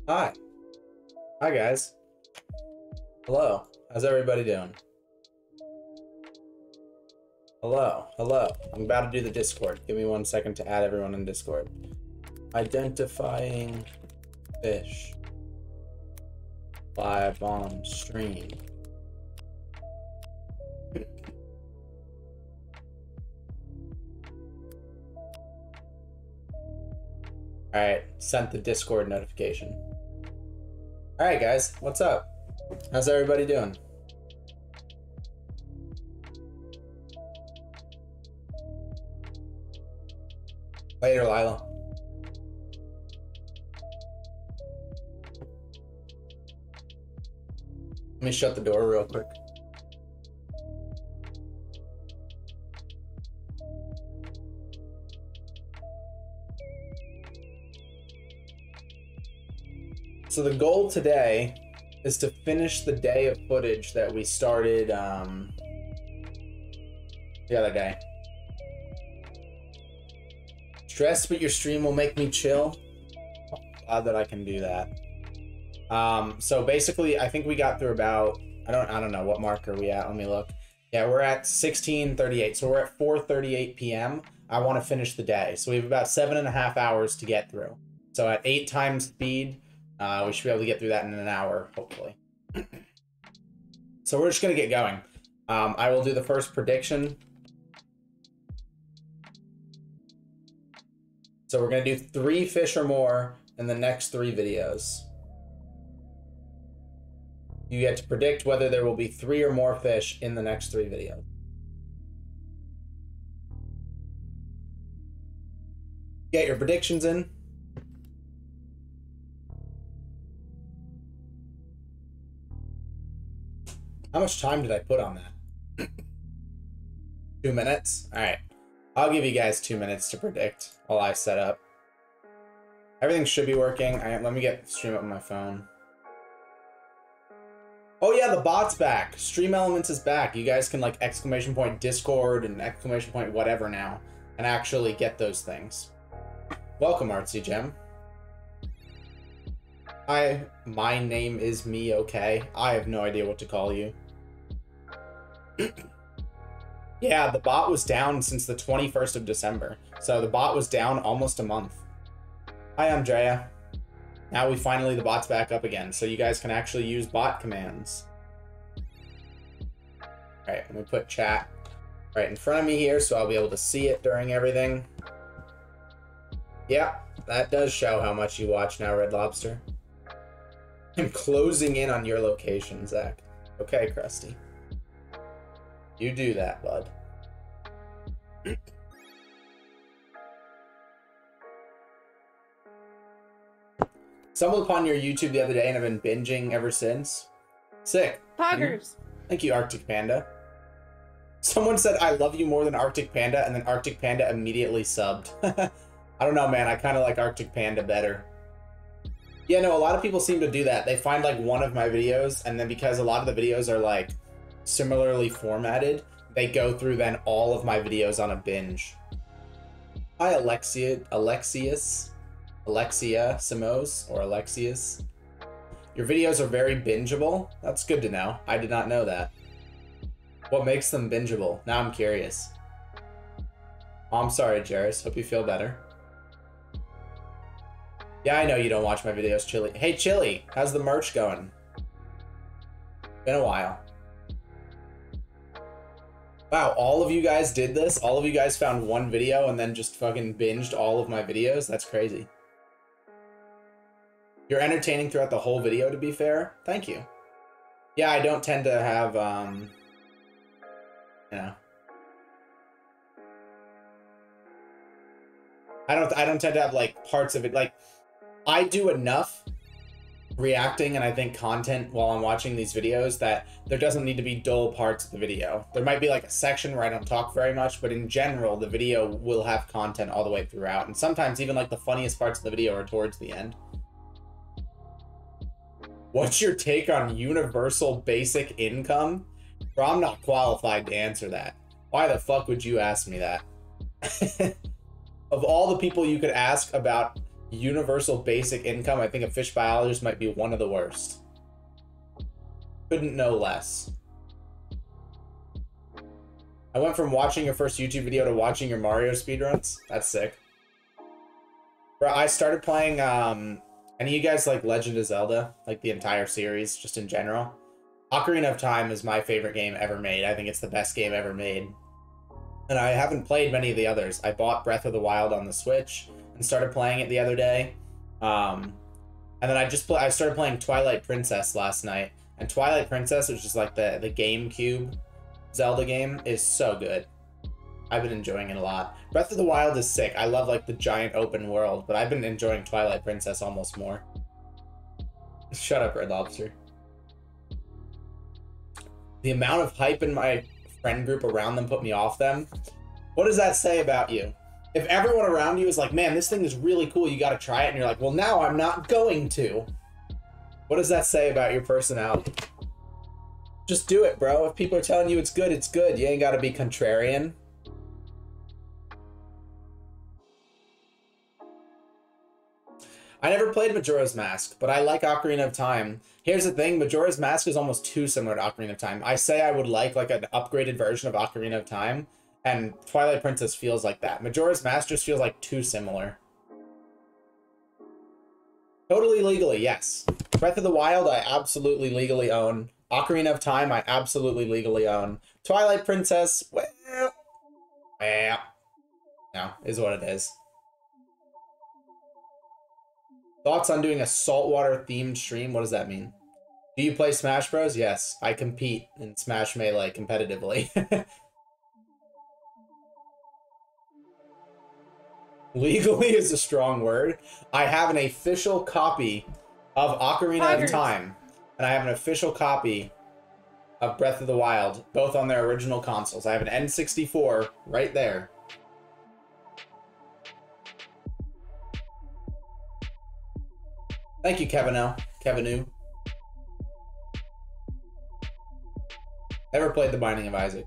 Hi. Hi, guys. Hello. How's everybody doing? Hello. Hello. I'm about to do the Discord. Give me 1 second to add everyone in Discord. Identifying fish. Live on stream. Alright, sent the Discord notification. Alright guys, what's up? How's everybody doing? Later, Lila. Let me shut the door real quick. So the goal today is to finish the day of footage that we started the other day. Stressed, but your stream will make me chill. Glad that I can do that. So basically, I think we got through about, I don't know, what mark are we at? Let me look. Yeah, we're at 16:38, so we're at 4:38 p.m. I want to finish the day. So we have about 7.5 hours to get through. So at 8 times speed, we should be able to get through that in an hour, hopefully. So we're just going to get going. I will do the first prediction. So we're going to do 3 fish or more in the next 3 videos. You get to predict whether there will be 3 or more fish in the next 3 videos. Get your predictions in. How much time did I put on that? 2 minutes? All right. I'll give you guys 2 minutes to predict while I set up. Everything should be working. All right, let me get stream up on my phone. Oh yeah, the bot's back. Stream Elements is back. You guys can like ! Discord and ! Whatever now and actually get those things. Welcome, Artsy Gem. Hi, my name is me, okay? I have no idea what to call you. Yeah, the bot was down since the 21st of December. So the bot was down almost a month. Hi, I'm Drea. Now the bot's back up again, so you guys can actually use bot commands. Alright, let me put chat right in front of me here so I'll be able to see it during everything. Yeah, that does show how much you watch now, Red Lobster. I'm closing in on your location, Zach. Okay, Krusty. You do that, bud. Stumbled upon your YouTube the other day and have been binging ever since. Sick. Poggers. Thank you, Arctic Panda. Someone said, I love you more than Arctic Panda, and then Arctic Panda immediately subbed. I don't know, man. I kind of like Arctic Panda better. Yeah, no, a lot of people seem to do that. They find like one of my videos, and then because a lot of the videos are like similarly formatted, they go through then all of my videos on a binge. Hi, Alexia Simoes, or Alexius. Your videos are very bingeable. That's good to know. I did not know that. What makes them bingeable? Now I'm curious. Oh, I'm sorry, Jairus. Hope you feel better. Yeah, I know you don't watch my videos, Chili. Hey, Chili, how's the merch going? Been a while. Wow, all of you guys did this? All of you guys found one video and then just fucking binged all of my videos? That's crazy. You're entertaining throughout the whole video, to be fair. Thank you. Yeah, I don't tend to have, you know. I don't tend to have, like, parts of it. Like, I do enough reacting and I think content while I'm watching these videos that there doesn't need to be dull parts of the video. There might be like a section where I don't talk very much, but in general, the video will have content all the way throughout. And sometimes even like the funniest parts of the video are towards the end. What's your take on universal basic income? Bro, I'm not qualified to answer that. Why the fuck would you ask me that? Of all the people you could ask about universal basic income, I think a fish biologist might be one of the worst. Couldn't know less. I went from watching your first YouTube video to watching your Mario speedruns. That's sick. Bro, I started playing, any of you guys like Legend of Zelda? Like the entire series, just in general? Ocarina of Time is my favorite game ever made. I think it's the best game ever made. And I haven't played many of the others. I bought Breath of the Wild on the Switch and started playing it the other day. And then I started playing Twilight Princess last night. And Twilight Princess, which is like the GameCube Zelda game, is so good. I've been enjoying it a lot. Breath of the Wild is sick. I love like the giant open world, but I've been enjoying Twilight Princess almost more. Shut up, Red Lobster. The amount of hype in my friend group around them put me off them. What does that say about you? If everyone around you is like, man, this thing is really cool, you gotta try it, and you're like, well, now I'm not going to. What does that say about your personality? Just do it, bro. If people are telling you it's good, it's good. You ain't gotta be contrarian. I never played Majora's Mask, but I like Ocarina of Time. Here's the thing, Majora's Mask is almost too similar to Ocarina of Time. I say I would like an upgraded version of Ocarina of Time, and Twilight Princess feels like that. Majora's Mask just feels like too similar. Totally legally, yes. Breath of the Wild, I absolutely legally own. Ocarina of Time, I absolutely legally own. Twilight Princess, well, no, is what it is. Thoughts on doing a saltwater themed stream? What does that mean? Do you play Smash Bros? Yes, I compete in Smash Melee competitively. Legally is a strong word. I have an official copy of Ocarina of Time, and I have an official copy of Breath of the Wild, both on their original consoles. I have an N64 right there. Thank you, Kevinu. Never played The Binding of Isaac.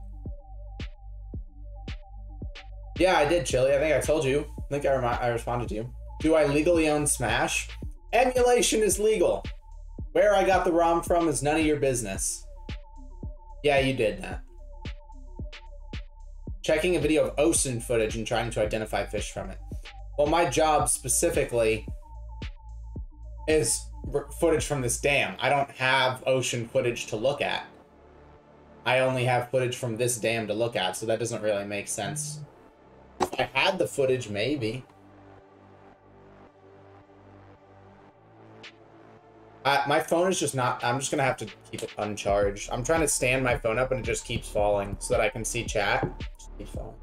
Yeah, I did, Chili. I think I told you. I think I responded to you. Do I legally own Smash? Emulation is legal. Where I got the ROM from is none of your business. Yeah, you did that. Checking a video of ocean footage and trying to identify fish from it. Well, my job specifically is footage from this dam. I don't have ocean footage to look at. I only have footage from this dam to look at, so that doesn't really make sense. If I had the footage, maybe. My phone is just not... I'm just going to have to keep it uncharged. I'm trying to stand my phone up and it just keeps falling so that I can see chat. Just keeps falling.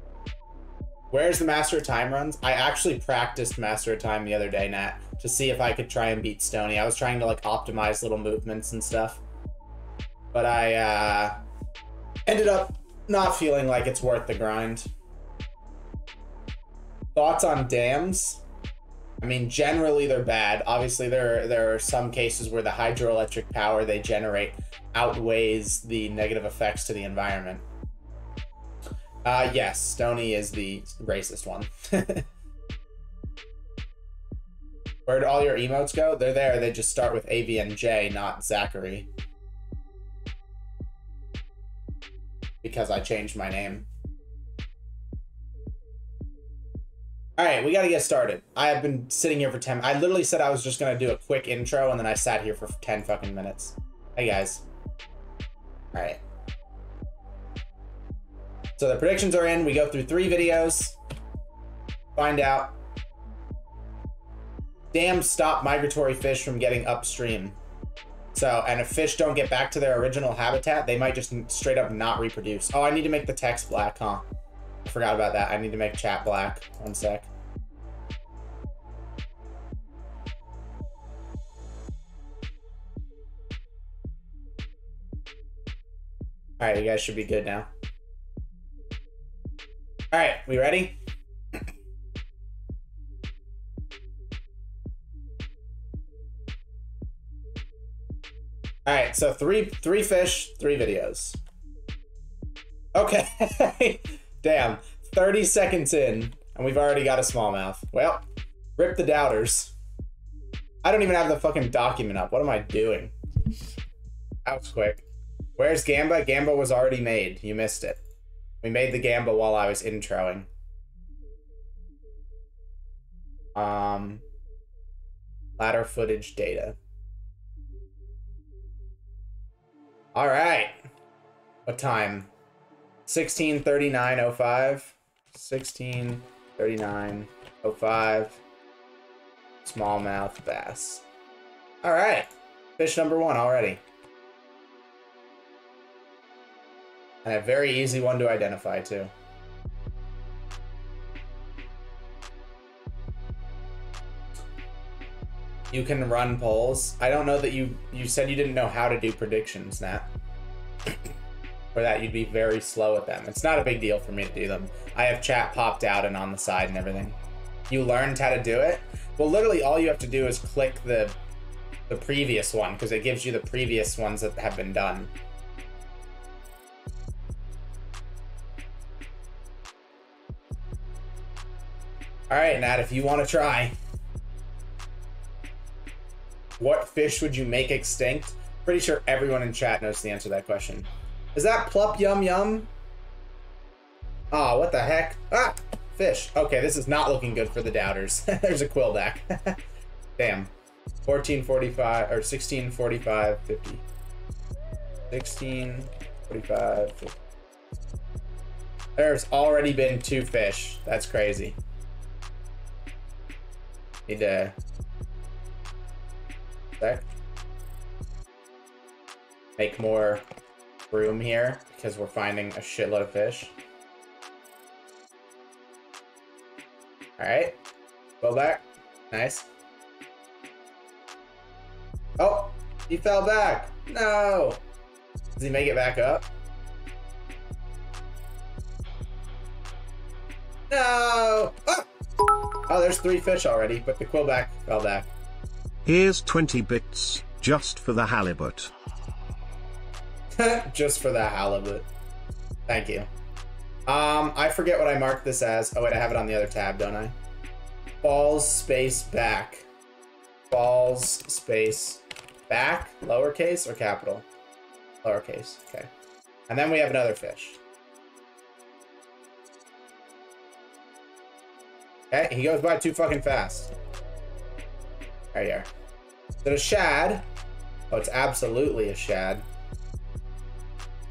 Where's the Master of Time runs? I actually practiced Master of Time the other day, Nat, to see if I could try and beat Stony. I was trying to, like, optimize little movements and stuff. But I, ended up not feeling like it's worth the grind. Thoughts on dams? I mean, generally they're bad. Obviously, there are some cases where the hydroelectric power they generate outweighs the negative effects to the environment. Yes, Stony is the racist one. Where'd all your emotes go? They're there. They just start with AVNJ, not Zachary. Because I changed my name. Alright, we gotta get started. I have been sitting here for 10... I literally said I was just gonna do a quick intro, and then I sat here for 10 fucking minutes. Hey, guys. Alright. So the predictions are in. We go through 3 videos. Find out. Dams stop migratory fish from getting upstream. So, and if fish don't get back to their original habitat, they might just straight up not reproduce. Oh, I need to make the text black, huh? I forgot about that. I need to make chat black. One sec. All right, you guys should be good now. All right, we ready? All right, so three fish, 3 videos. Okay, damn, 30 seconds in, and we've already got a smallmouth. Well, rip the doubters. I don't even have the fucking document up. What am I doing? That was quick. Where's Gamba? Gamba was already made. You missed it. We made the Gamba while I was introing. Ladder footage data. All right. What time? 16:39:05. 16:39:05. Smallmouth bass. All right. Fish number 1 already. And a very easy one to identify too. You can run polls. I don't know that you said you didn't know how to do predictions, Nat. Or that you'd be very slow at them. It's not a big deal for me to do them. I have chat popped out and on the side and everything. You learned how to do it? Well, literally all you have to do is click the previous one, because it gives you the previous ones that have been done. All right, Nat, if you want to try. What fish would you make extinct? Pretty sure everyone in chat knows the answer to that question. Is that plup yum yum? Oh, what the heck? Ah, fish. Okay, this is not looking good for the doubters. There's a quillback. Damn. 14:45 or 16:45 50. 16:45 50. There's already been 2 fish. That's crazy. Need to make more room here because we're finding a shitload of fish. All right, go back. Nice. Oh, he fell back. No. Does he make it back up? No. Oh, oh, there's 3 fish already, but the quillback fell back. Here's 20 bits, just for the halibut. Just for the halibut. Thank you. I forget what I marked this as. Oh wait, I have it on the other tab, don't I? Balls space back. Balls space back. Lowercase or capital? Lowercase, okay. And then we have another fish. Okay, he goes by too fucking fast. There you are. Is it a shad? Oh, it's absolutely a shad.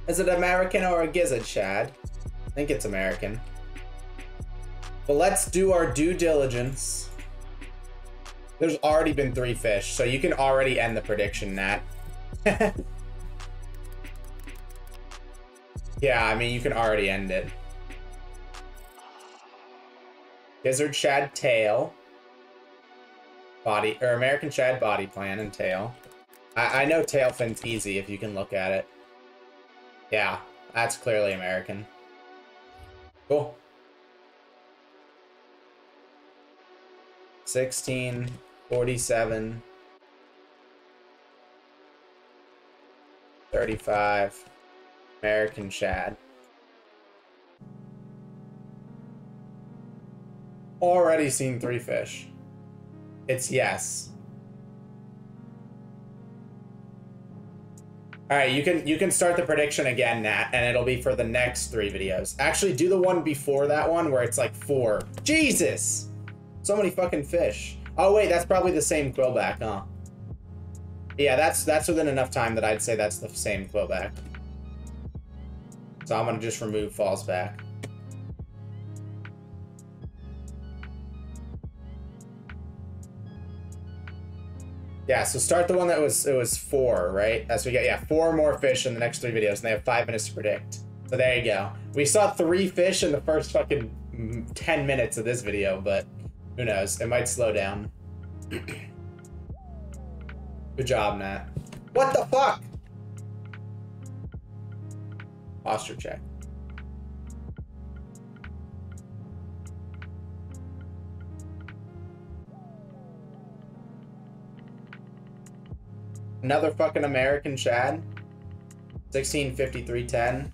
Is it American or a gizzard shad? I think it's American. But let's do our due diligence. There's already been 3 fish, so you can already end the prediction, Nat. Yeah, I mean, you can already end it. Gizzard shad tail. Body, or American shad body plan and tail. I know tailfin's easy if you can look at it. Yeah, that's clearly American. Cool. 16:47 35 American shad. Already seen 3 fish. It's yes. All right, you can start the prediction again, Nat, and it'll be for the next 3 videos. Actually, do the one before that one where it's like 4. Jesus! So many fucking fish. Oh wait, that's probably the same quillback, huh? Yeah, that's within enough time that I'd say that's the same quillback. So I'm gonna just remove falls back. Yeah, so start the one that it was 4, right? As we get 4 more fish in the next 3 videos, and they have 5 minutes to predict. So there you go. We saw 3 fish in the first fucking 10 minutes of this video, but who knows? It might slow down. Good job, Nat. What the fuck? Posture check. Another fucking American shad. 16:53:10.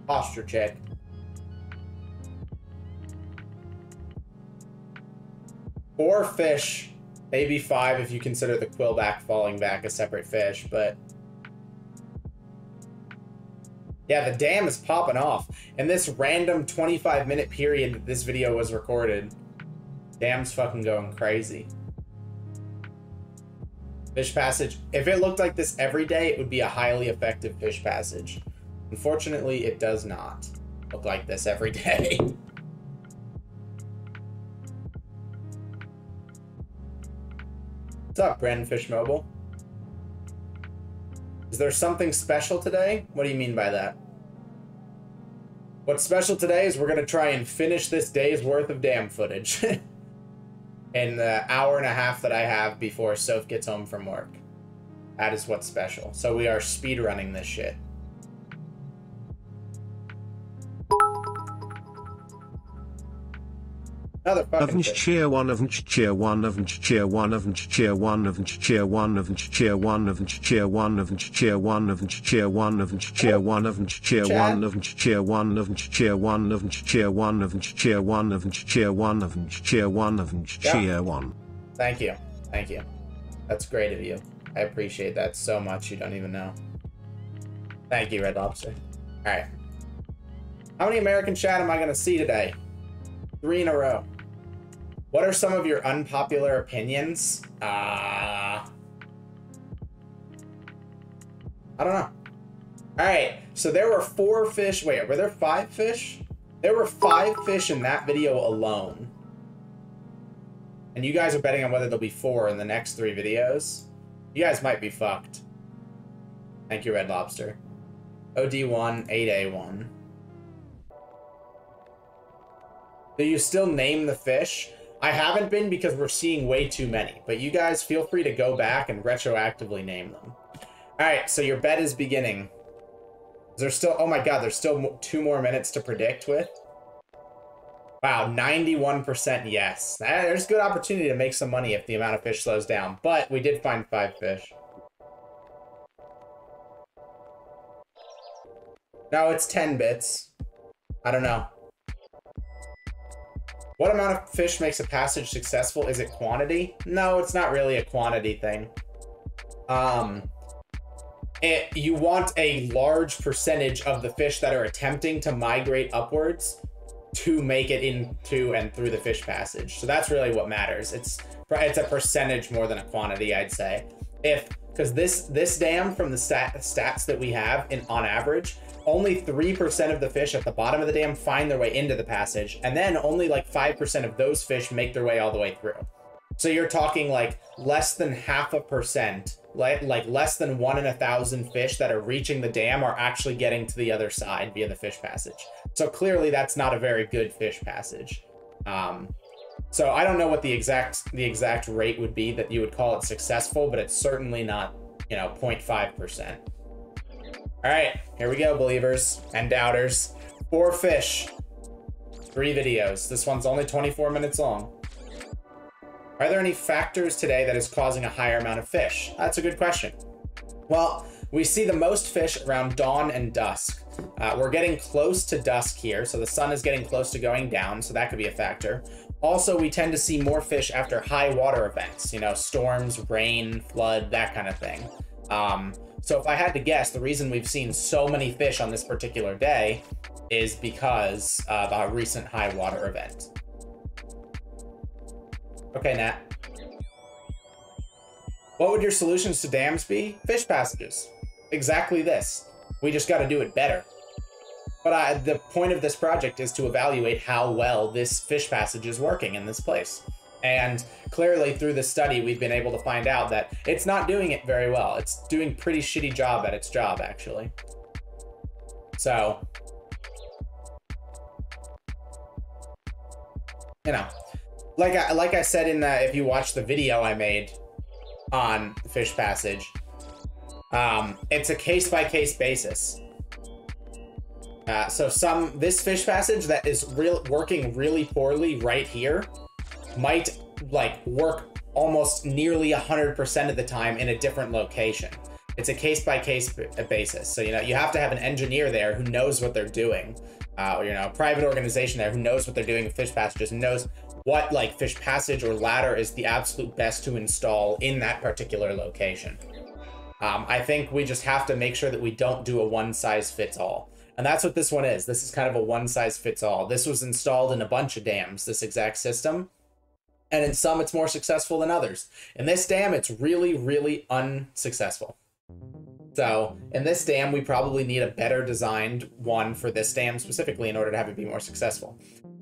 Posture check. Four fish, maybe five if you consider the quillback falling back a separate fish, but yeah, the dam is popping off. In this random 25-minute period that this video was recorded, dam's fucking going crazy. Fish passage. If it looked like this every day, it would be a highly effective fish passage. Unfortunately, it does not look like this every day. What's up, Brandon Fish Mobile? Is there something special today? What do you mean by that? What's special today is we're going to try and finish this day's worth of dam footage in the hour and a half that I have before Soph gets home from work. That is what's special. So we are speed running this shit. Another fucking cheer one of cheer one of cheer one of cheer one of cheer one of cheer one of cheer one of cheer one of cheer one of cheer one of cheer one of cheer one of cheer one of cheer one of cheer one of cheer one of cheer one of cheer one. Thank you. Thank you. That's great of you. I appreciate that so much. You don't even know. Thank you, Red Lobster. All right. How many American chat am I going to see today? 3 in a row. What are some of your unpopular opinions? I don't know. All right, so there were 4 fish. Wait, were there 5 fish? There were 5 fish in that video alone. And you guys are betting on whether there'll be 4 in the next 3 videos. You guys might be fucked. Thank you, Red Lobster. OD1, 8A1. Do you still name the fish? I haven't been because we're seeing way too many, but you guys feel free to go back and retroactively name them. All right, so your bet is beginning. Is there still, oh my God, there's still 2 more minutes to predict with? Wow, 91% yes. There's good opportunity to make some money if the amount of fish slows down, but we did find 5 fish. No, it's 10 bits. I don't know. What amount of fish makes a passage successful? Is it quantity? No, it's not really a quantity thing. You want a large percentage of the fish that are attempting to migrate upwards to make it into and through the fish passage. So that's really what matters. It's a percentage more than a quantity, I'd say. Because this dam, from the stats that we have on average, only 3% of the fish at the bottom of the dam find their way into the passage, and then only like 5% of those fish make their way all the way through. So you're talking like less than 0.5%, like less than 1 in 1,000 fish that are reaching the dam are actually getting to the other side via the fish passage. So clearly that's not a very good fish passage. So I don't know what the exact rate would be that you would call it successful, but it's certainly not, 0.5%. All right, here we go, believers and doubters. 4 fish, 3 videos. This one's only 24 minutes long. Are there any factors today that is causing a higher amount of fish? That's a good question. Well, we see the most fish around dawn and dusk. We're getting close to dusk here, so the sun is getting close to going down, so that could be a factor. Also, we tend to see more fish after high water events, storms, rain, flood, that kind of thing. So if I had to guess, the reason we've seen so many fish on this particular day is because of a recent high water event. Okay, Nat. What would your solutions to dams be? Fish passages. Exactly this. We just got to do it better. But the point of this project is to evaluate how well this fish passage is working in this place. And clearly through the study, we've been able to find out that it's not doing it very well. It's doing a pretty shitty job at its job, actually. So, like I said if you watch the video I made on the fish passage, it's a case-by-case basis. So this fish passage that is working really poorly right here might work almost nearly 100% of the time in a different location. It's a case-by-case basis. So, you know, you have to have an engineer there who knows what they're doing. Or, you know, a private organization there who knows what they're doing with fish passages and knows what, like, fish passage or ladder is the absolute best to install in that particular location. I think we just have to make sure that we don't do a one-size-fits-all. And that's what this one is. This is kind of a one-size-fits-all. This was installed in a bunch of dams, this exact system. And in some, it's more successful than others. In this dam, it's really, really unsuccessful. So in this dam, we probably need a better designed one for this dam specifically in order to have it be more successful.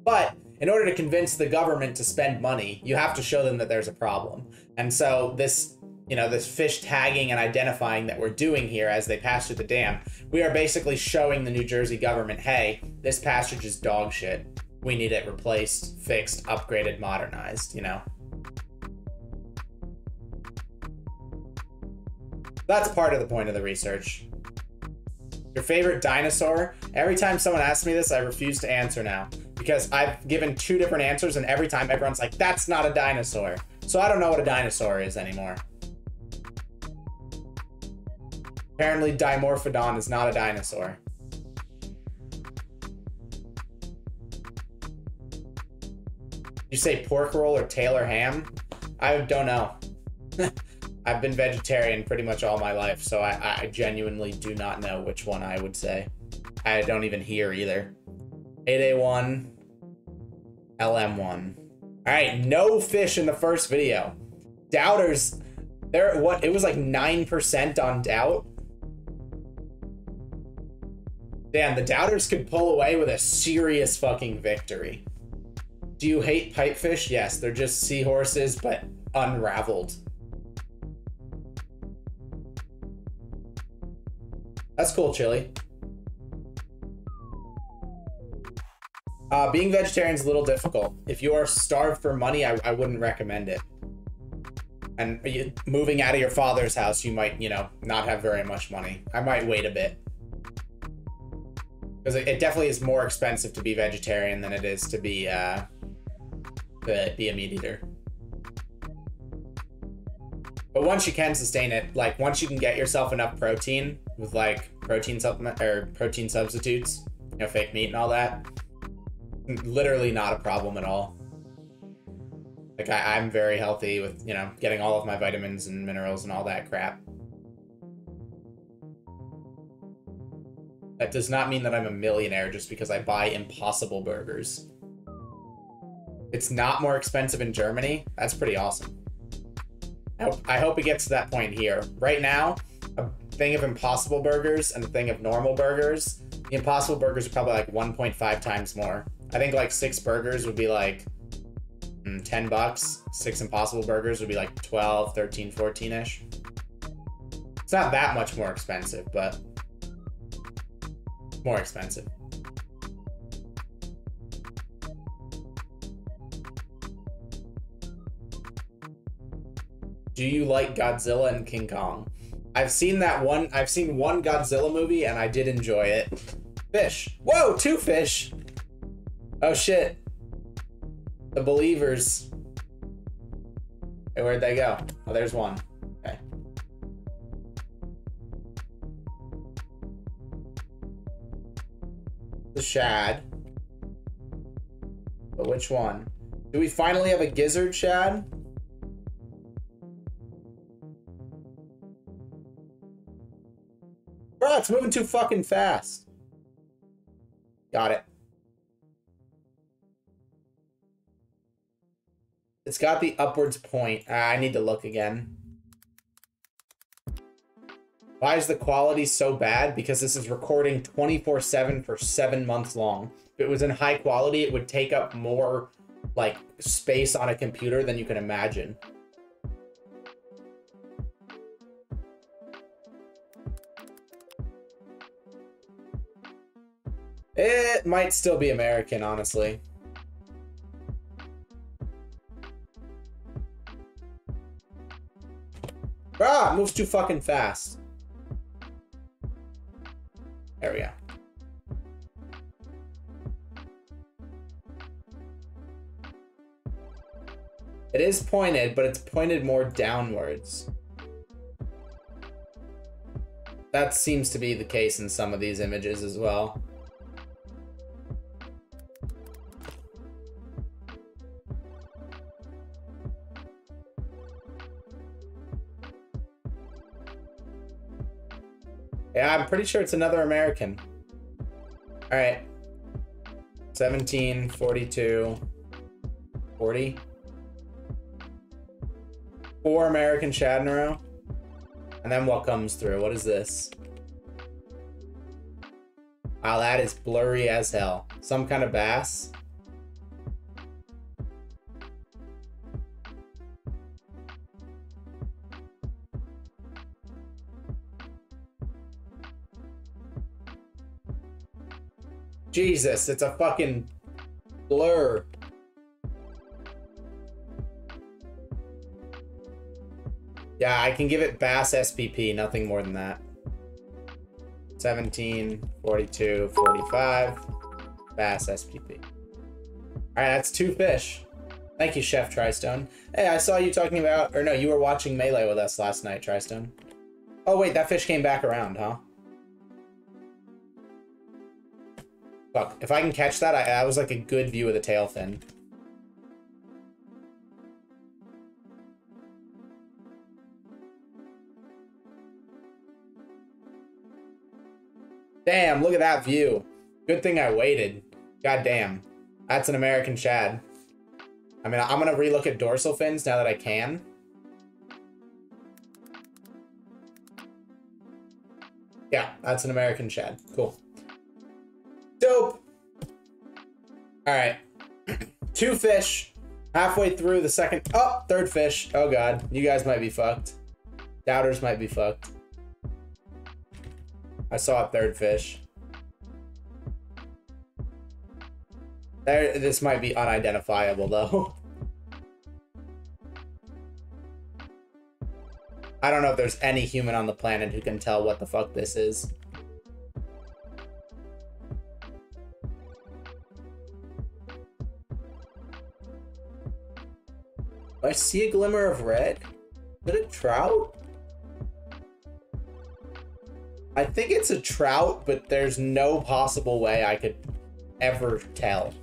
But in order to convince the government to spend money, you have to show them that there's a problem. And so this, you know, this fish tagging and identifying that we're doing here as they pass through the dam, we are basically showing the New Jersey government, hey, this passage is dog shit. We need it replaced, fixed, upgraded, modernized, you know? That's part of the point of the research. Your favorite dinosaur? Every time someone asks me this, I refuse to answer now. Because I've given 2 different answers, and every time everyone's like, that's not a dinosaur. So I don't know what a dinosaur is anymore. Apparently Dimorphodon is not a dinosaur. You say pork roll or Taylor ham? I don't know. I've been vegetarian pretty much all my life, so I genuinely do not know which one I would say. I don't even hear either. 8A1, LM1. All right, no fish in the first video. Doubters, it was like 9% on doubt. Damn, the doubters could pull away with a serious fucking victory. Do you hate pipefish? Yes, they're just seahorses, but unraveled. That's cool, Chili. Being vegetarian is a little difficult. If you are starved for money, I wouldn't recommend it. And moving out of your father's house, you might, you know, not have very much money. I might wait a bit. Because it definitely is more expensive to be vegetarian than it is to be a meat eater. But once you can sustain it, like once you can get yourself enough protein with like protein supplement or protein substitutes, you know, fake meat and all that, literally not a problem at all. Like I'm very healthy with, you know, getting all of my vitamins and minerals and all that crap. That does not mean that I'm a millionaire just because I buy Impossible Burgers. It's not more expensive in Germany. That's pretty awesome. I hope it gets to that point here. Right now, a thing of Impossible Burgers and a thing of normal burgers, the Impossible Burgers are probably like 1.5 times more. I think like 6 burgers would be like $10. 6 Impossible Burgers would be like 12, 13, 14-ish. It's not that much more expensive, but more expensive. Do you like Godzilla and King Kong? I've seen one Godzilla movie and I did enjoy it. Fish. Whoa, 2 fish. Oh shit. The believers. Hey, where'd they go? Oh, there's one. Okay. The shad. But which one? Do we finally have a gizzard shad? Bro, it's moving too fucking fast. Got it. It's got the upwards point. I need to look again. Why is the quality so bad? Because this is recording 24/7 for 7 months long. If it was in high quality, it would take up more like space on a computer than you can imagine. It might still be American, honestly. Ah, it moves too fucking fast. There we go. It is pointed, but it's pointed more downwards. That seems to be the case in some of these images as well. Yeah, I'm pretty sure it's another American. All right. 17, 42, 40. 4 American shad in a row. And then what comes through? What is this? Wow, that is blurry as hell. Some kind of bass. Jesus, it's a fucking blur. Yeah, I can give it bass SPP, nothing more than that. 17, 42, 45, bass SPP. All right, that's 2 fish. Thank you, Chef Tristone. Hey, I saw you talking about, or no, you were watching Melee with us last night, Tristone. Oh wait, that fish came back around, huh? Fuck, if I can catch that, that was like a good view of the tail fin. Damn, look at that view. Good thing I waited. God damn. That's an American shad. I mean, I'm gonna relook at dorsal fins now that I can. Yeah, that's an American shad. Cool. Dope. All right. 2 fish. Halfway through the second. Oh, 3rd fish. Oh god, you guys might be fucked. Doubters might be fucked. I saw a 3rd fish. There, this might be unidentifiable though. I don't know if there's any human on the planet who can tell what the fuck this is. I see a glimmer of red. Is it a trout? I think it's a trout, but there's no possible way I could ever tell.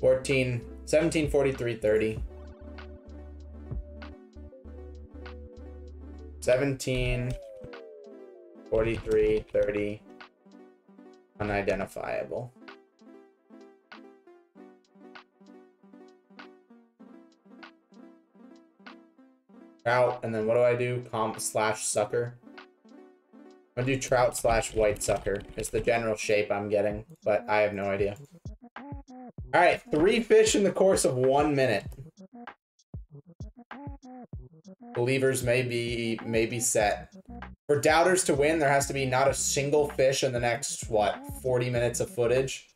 $14, 17, 43, 30. 17, 43, 30. Unidentifiable. Trout, and then what do? /sucker. I'm gonna do trout / white sucker. It's the general shape I'm getting, but I have no idea. All right, 3 fish in the course of 1 minute. Believers may be set. For doubters to win, there has to be not a single fish in the next, what, 40 minutes of footage?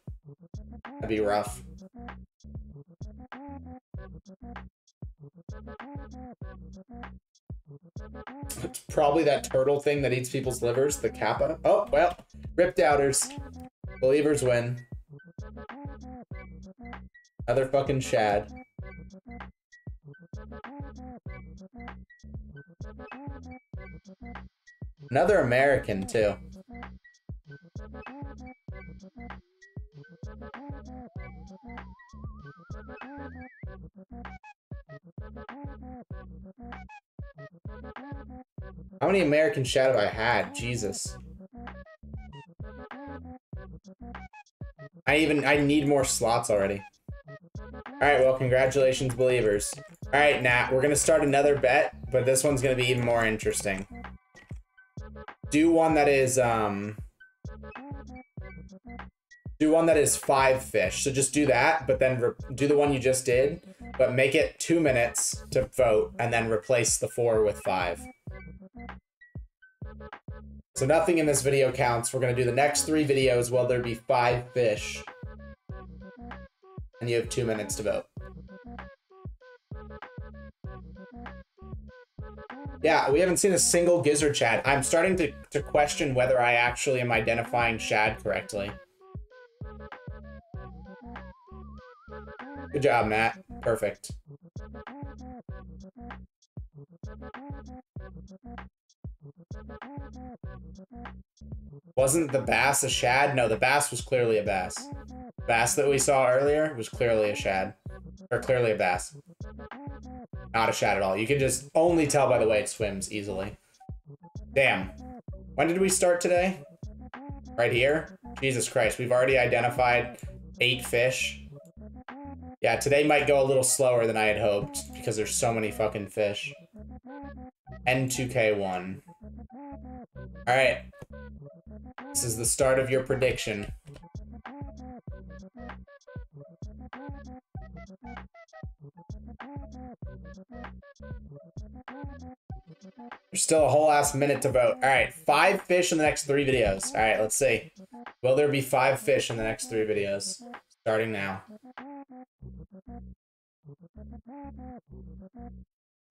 That'd be rough. It's probably that turtle thing that eats people's livers, the kappa. Oh, well, rip doubters. Believers win. Another fucking shad. Another American, too. How many American shad have I had? Jesus. I need more slots already. Alright, well, congratulations, believers. Alright, Nat, we're gonna start another bet, but this one's gonna be even more interesting. Do one that is, do one that is 5 fish. So just do that, but then do the one you just did, but make it 2 minutes to vote, and then replace the 4 with 5. So nothing in this video counts. We're gonna do the next 3 videos while there be 5 fish. And you have 2 minutes to vote. Yeah, we haven't seen a single gizzard shad. I'm starting to question whether I actually am identifying shad correctly. Good job, Matt. Perfect. Wasn't the bass a shad? No, the bass was clearly a bass. Bass that we saw earlier was clearly a shad. Or clearly a bass. Not a shad at all. You can just only tell by the way it swims easily. Damn. When did we start today? Right here? Jesus Christ, we've already identified 8 fish. Yeah, today might go a little slower than I had hoped because there's so many fucking fish. N2K1. Alright. This is the start of your prediction. There's still a whole ass minute to vote. Alright, 5 fish in the next 3 videos. Alright, let's see. Will there be 5 fish in the next 3 videos? Starting now.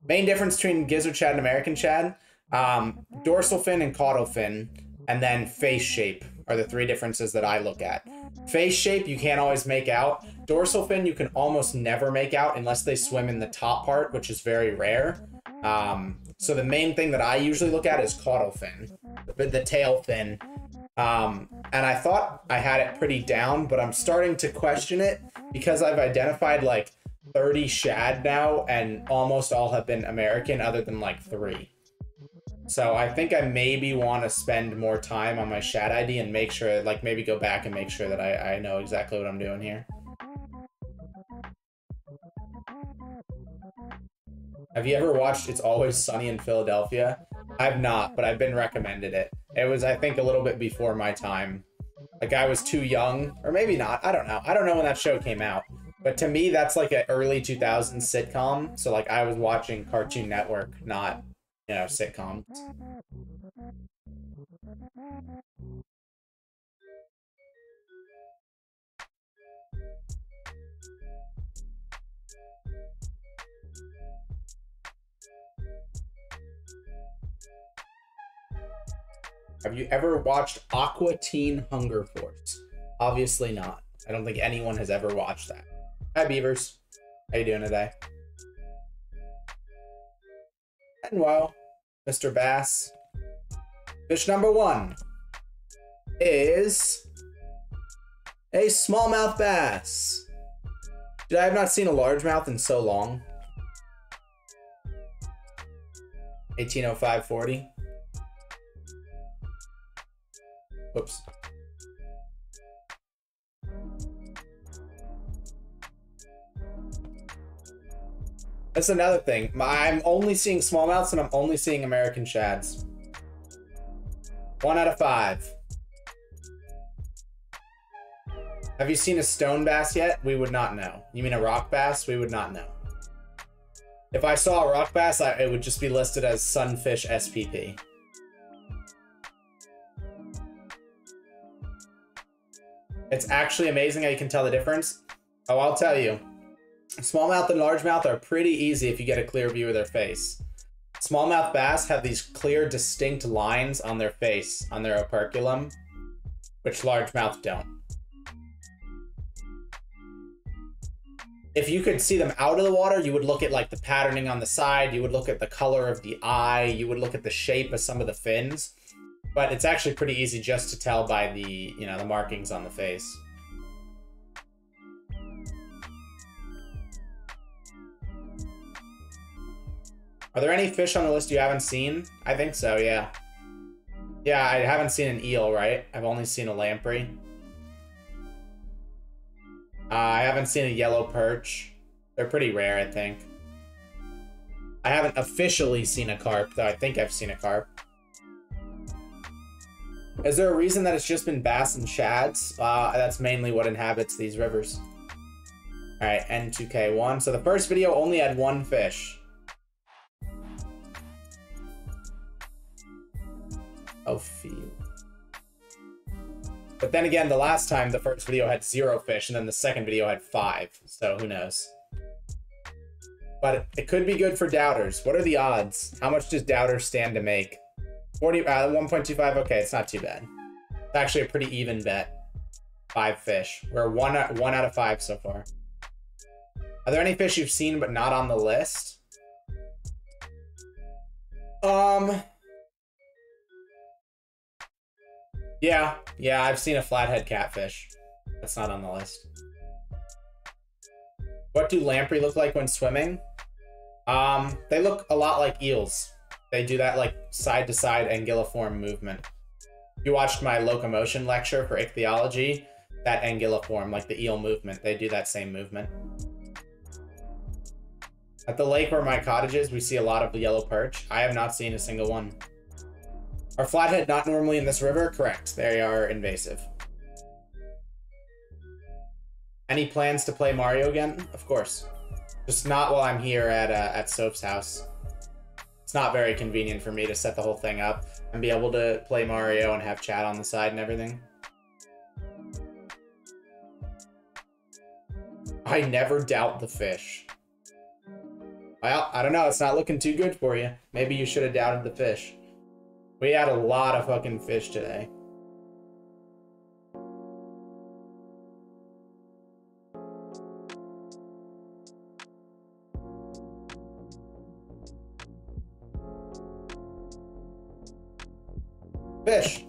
Main difference between gizzard shad and American shad, dorsal fin and caudal fin, and then face shape are the 3 differences that I look at. Face shape you can't always make out. Dorsal fin you can almost never make out unless they swim in the top part, which is very rare. So the main thing that I usually look at is caudal fin, the tail fin. And I thought I had it pretty down, but I'm starting to question it because I've identified like 30 shad now, and almost all have been American other than like 3. So I think I maybe want to spend more time on my shad ID and make sure, like maybe go back and make sure that I know exactly what I'm doing here. Have you ever watched It's Always Sunny in Philadelphia? I've not, but I've been recommended it. It was, I think, a little bit before my time. Like I was too young, or maybe not. I don't know. I don't know when that show came out. But to me, that's like an early 2000s sitcom. So like I was watching Cartoon Network, not, you know, sitcoms. Have you ever watched Aqua Teen Hunger Force? Obviously not. I don't think anyone has ever watched that. Hi, Beavers. How you doing today? And well, Mr. Bass. Fish number 1 is a smallmouth bass. Dude, I have not seen a largemouth in so long. 1805.40. Whoops. That's another thing. I'm only seeing smallmouths and I'm only seeing American shads. 1 out of 5. Have you seen a stone bass yet? We would not know. You mean a rock bass? We would not know. If I saw a rock bass, it would just be listed as Sunfish SPP. It's actually amazing how you can tell the difference. Oh, I'll tell you. Smallmouth and largemouth are pretty easy if you get a clear view of their face. Smallmouth bass have these clear, distinct lines on their face, on their operculum, which largemouth don't. If you could see them out of the water, you would look at like the patterning on the side, you would look at the color of the eye, you would look at the shape of some of the fins. But it's actually pretty easy just to tell by the, you know, the markings on the face. Are there any fish on the list you haven't seen? I think so, yeah. Yeah, I haven't seen an eel, right? I've only seen a lamprey. I haven't seen a yellow perch. They're pretty rare, I think. I haven't officially seen a carp, though I think I've seen a carp. Is there a reason that it's just been bass and shads? That's mainly what inhabits these rivers. Alright, N2K1. So the first video only had 1 fish. Oh, phew. But then again, the last time the first video had 0 fish, and then the second video had 5. So who knows? But it could be good for doubters. What are the odds? How much does doubter stand to make? 1.25. Okay, it's not too bad. It's actually a pretty even bet. 5 fish. We're one out of 5 so far. Are there any fish you've seen but not on the list? Yeah, I've seen a flathead catfish. That's not on the list. What do lamprey look like when swimming? They look a lot like eels. They do that like side-to-side anguilliform movement. If you watched my locomotion lecture for ichthyology, that anguilliform, like the eel movement, they do that same movement. At the lake where my cottage is, we see a lot of yellow perch. I have not seen a single one. Are flathead not normally in this river? Correct. They are invasive. Any plans to play Mario again? Of course. Just not while I'm here at Soap's house. It's not very convenient for me to set the whole thing up and be able to play Mario and have chat on the side and everything. I never doubt the fish. Well, I don't know. It's not looking too good for you. Maybe you should have doubted the fish. We had a lot of fucking fish today. Fish.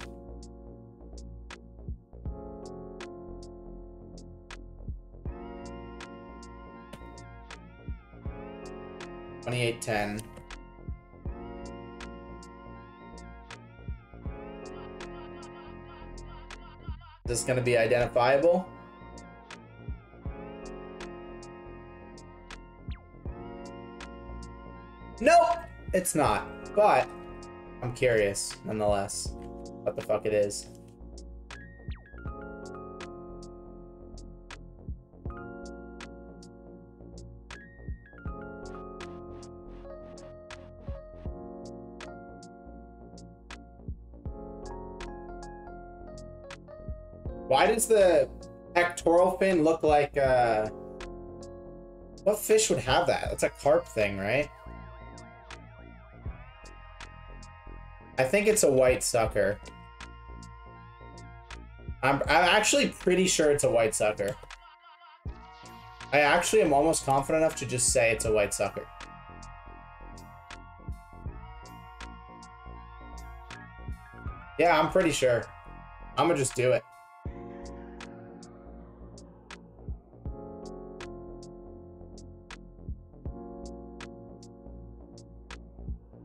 $28.10. Is this gonna be identifiable? Nope, it's not. But I'm curious nonetheless what the fuck it is. Why does the pectoral fin look like, what fish would have that? That's a carp thing, right? I think it's a white sucker. I'm actually pretty sure it's a white sucker. I actually am almost confident enough to just say it's a white sucker. Yeah, I'm pretty sure. I'm gonna just do it.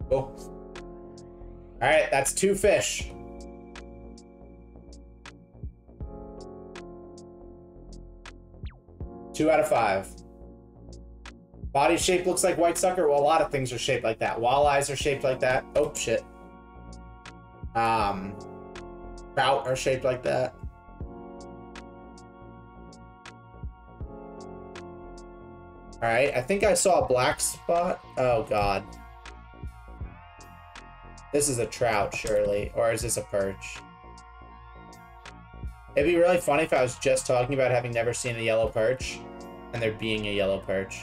Cool. All right, that's 2 fish. Two out of 5. Body shape looks like white sucker. Well, a lot of things are shaped like that. Walleyes are shaped like that. Oh, shit. Trout are shaped like that. All right, I think I saw a black spot. Oh, God. This is a trout, surely. Or is this a perch? It'd be really funny if I was just talking about having never seen a yellow perch and there being a yellow perch.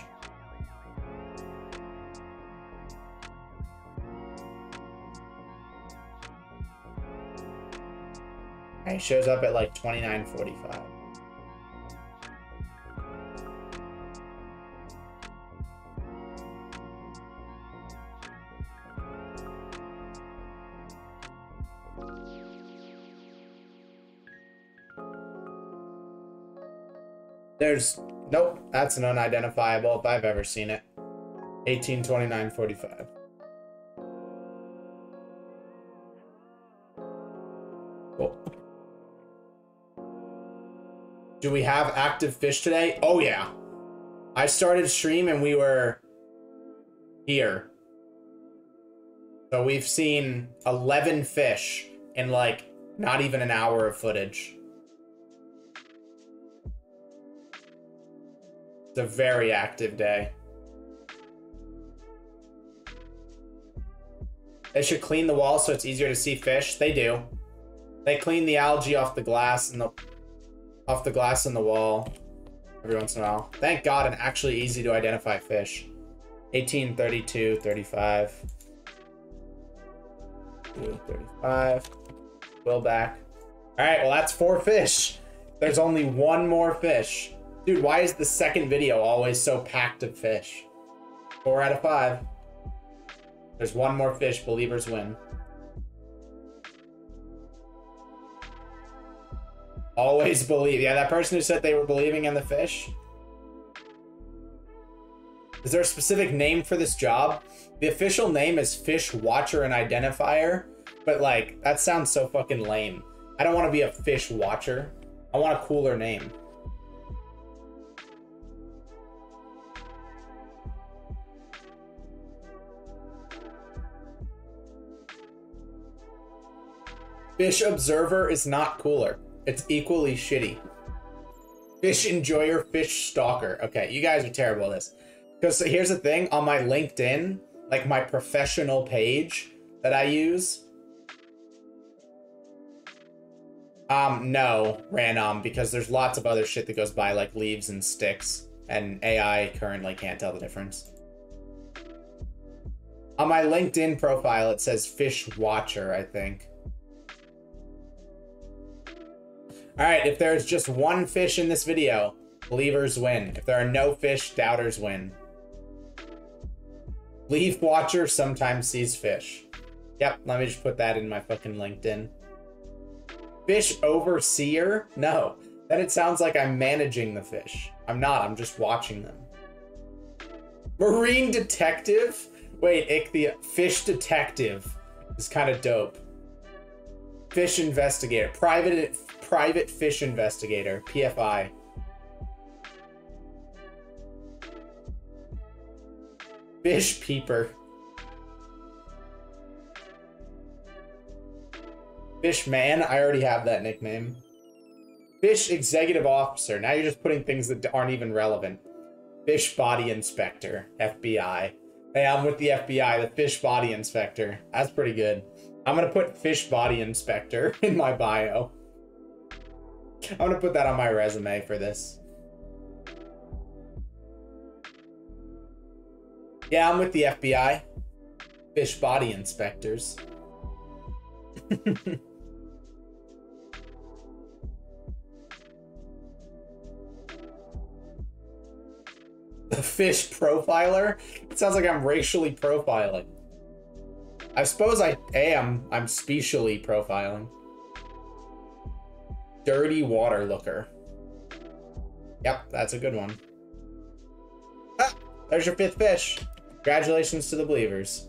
It shows up at like 29:45. There's, nope, that's an unidentifiable if I've ever seen it. 18:29:45. Cool. Do we have active fish today? Oh yeah. I started stream and we were here. So we've seen 11 fish in like not even an hour of footage. It's a very active day. They should clean the wall so it's easier to see fish. They do. They clean the algae off the glass and the wall every once in a while. Thank God, and actually easy to identify fish. 18:32:35. 35. Will back. All right, well that's 4 fish. There's only 1 more fish. Dude, why is the second video always so packed of fish? 4 out of 5. There's one more fish. Believers win. Always believe. Yeah, that person who said they were believing in the fish. Is there a specific name for this job? The official name is Fish Watcher and Identifier, but like, that sounds so fucking lame. I don't want to be a fish watcher. I want a cooler name. Fish Observer is not cooler. It's equally shitty. Fish Enjoyer, Fish Stalker. Okay, you guys are terrible at this. Because here's the thing, on my LinkedIn, like my professional page that I use. No, random, because there's lots of other shit that goes by, like leaves and sticks, and AI currently can't tell the difference. On my LinkedIn profile, it says Fish Watcher, I think. All right, if there's just one fish in this video, believers win. If there are no fish, doubters win. Leaf Watcher sometimes sees fish. Yep, let me just put that in my fucking LinkedIn. Fish Overseer? No, then it sounds like I'm managing the fish. I'm not, I'm just watching them. Marine Detective? Wait, Fish Detective is kind of dope. Fish Investigator. Private Fish Investigator. PFI. Fish Peeper. Fish Man. I already have that nickname. Fish Executive Officer. Now you're just putting things that aren't even relevant. Fish Body Inspector. FBI. Hey, I'm with the FBI. The Fish Body Inspector. That's pretty good. I'm going to put Fish Body Inspector in my bio. I'm going to put that on my resume for this. Yeah, I'm with the FBI. Fish Body Inspectors. The Fish Profiler? It sounds like I'm racially profiling. I suppose I am. I'm specially profiling. Dirty Water Looker. Yep, that's a good one. Ah, there's your 5th fish. Congratulations to the believers.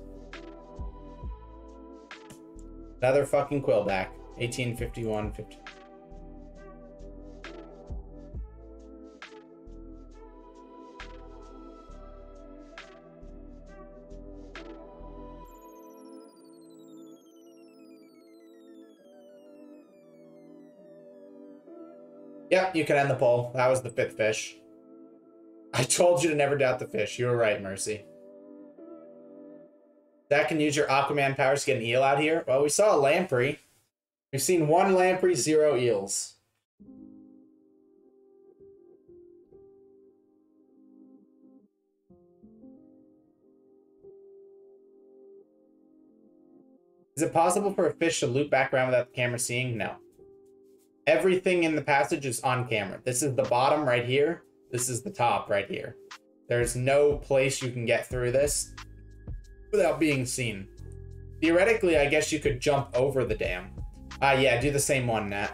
Another fucking quillback. 1851, 50. Yep, you can end the poll. That was the 5th fish. I told you to never doubt the fish. You were right, Mercy. Zach can use your Aquaman powers to get an eel out here. Well, we saw a lamprey. We've seen 1 lamprey, 0 eels. Is it possible for a fish to loop back around without the camera seeing? No. Everything in the passage is on camera. This is the bottom right here. This is the top right here. There's no place you can get through this without being seen. Theoretically, I guess you could jump over the dam. Yeah, do the same one, Nat.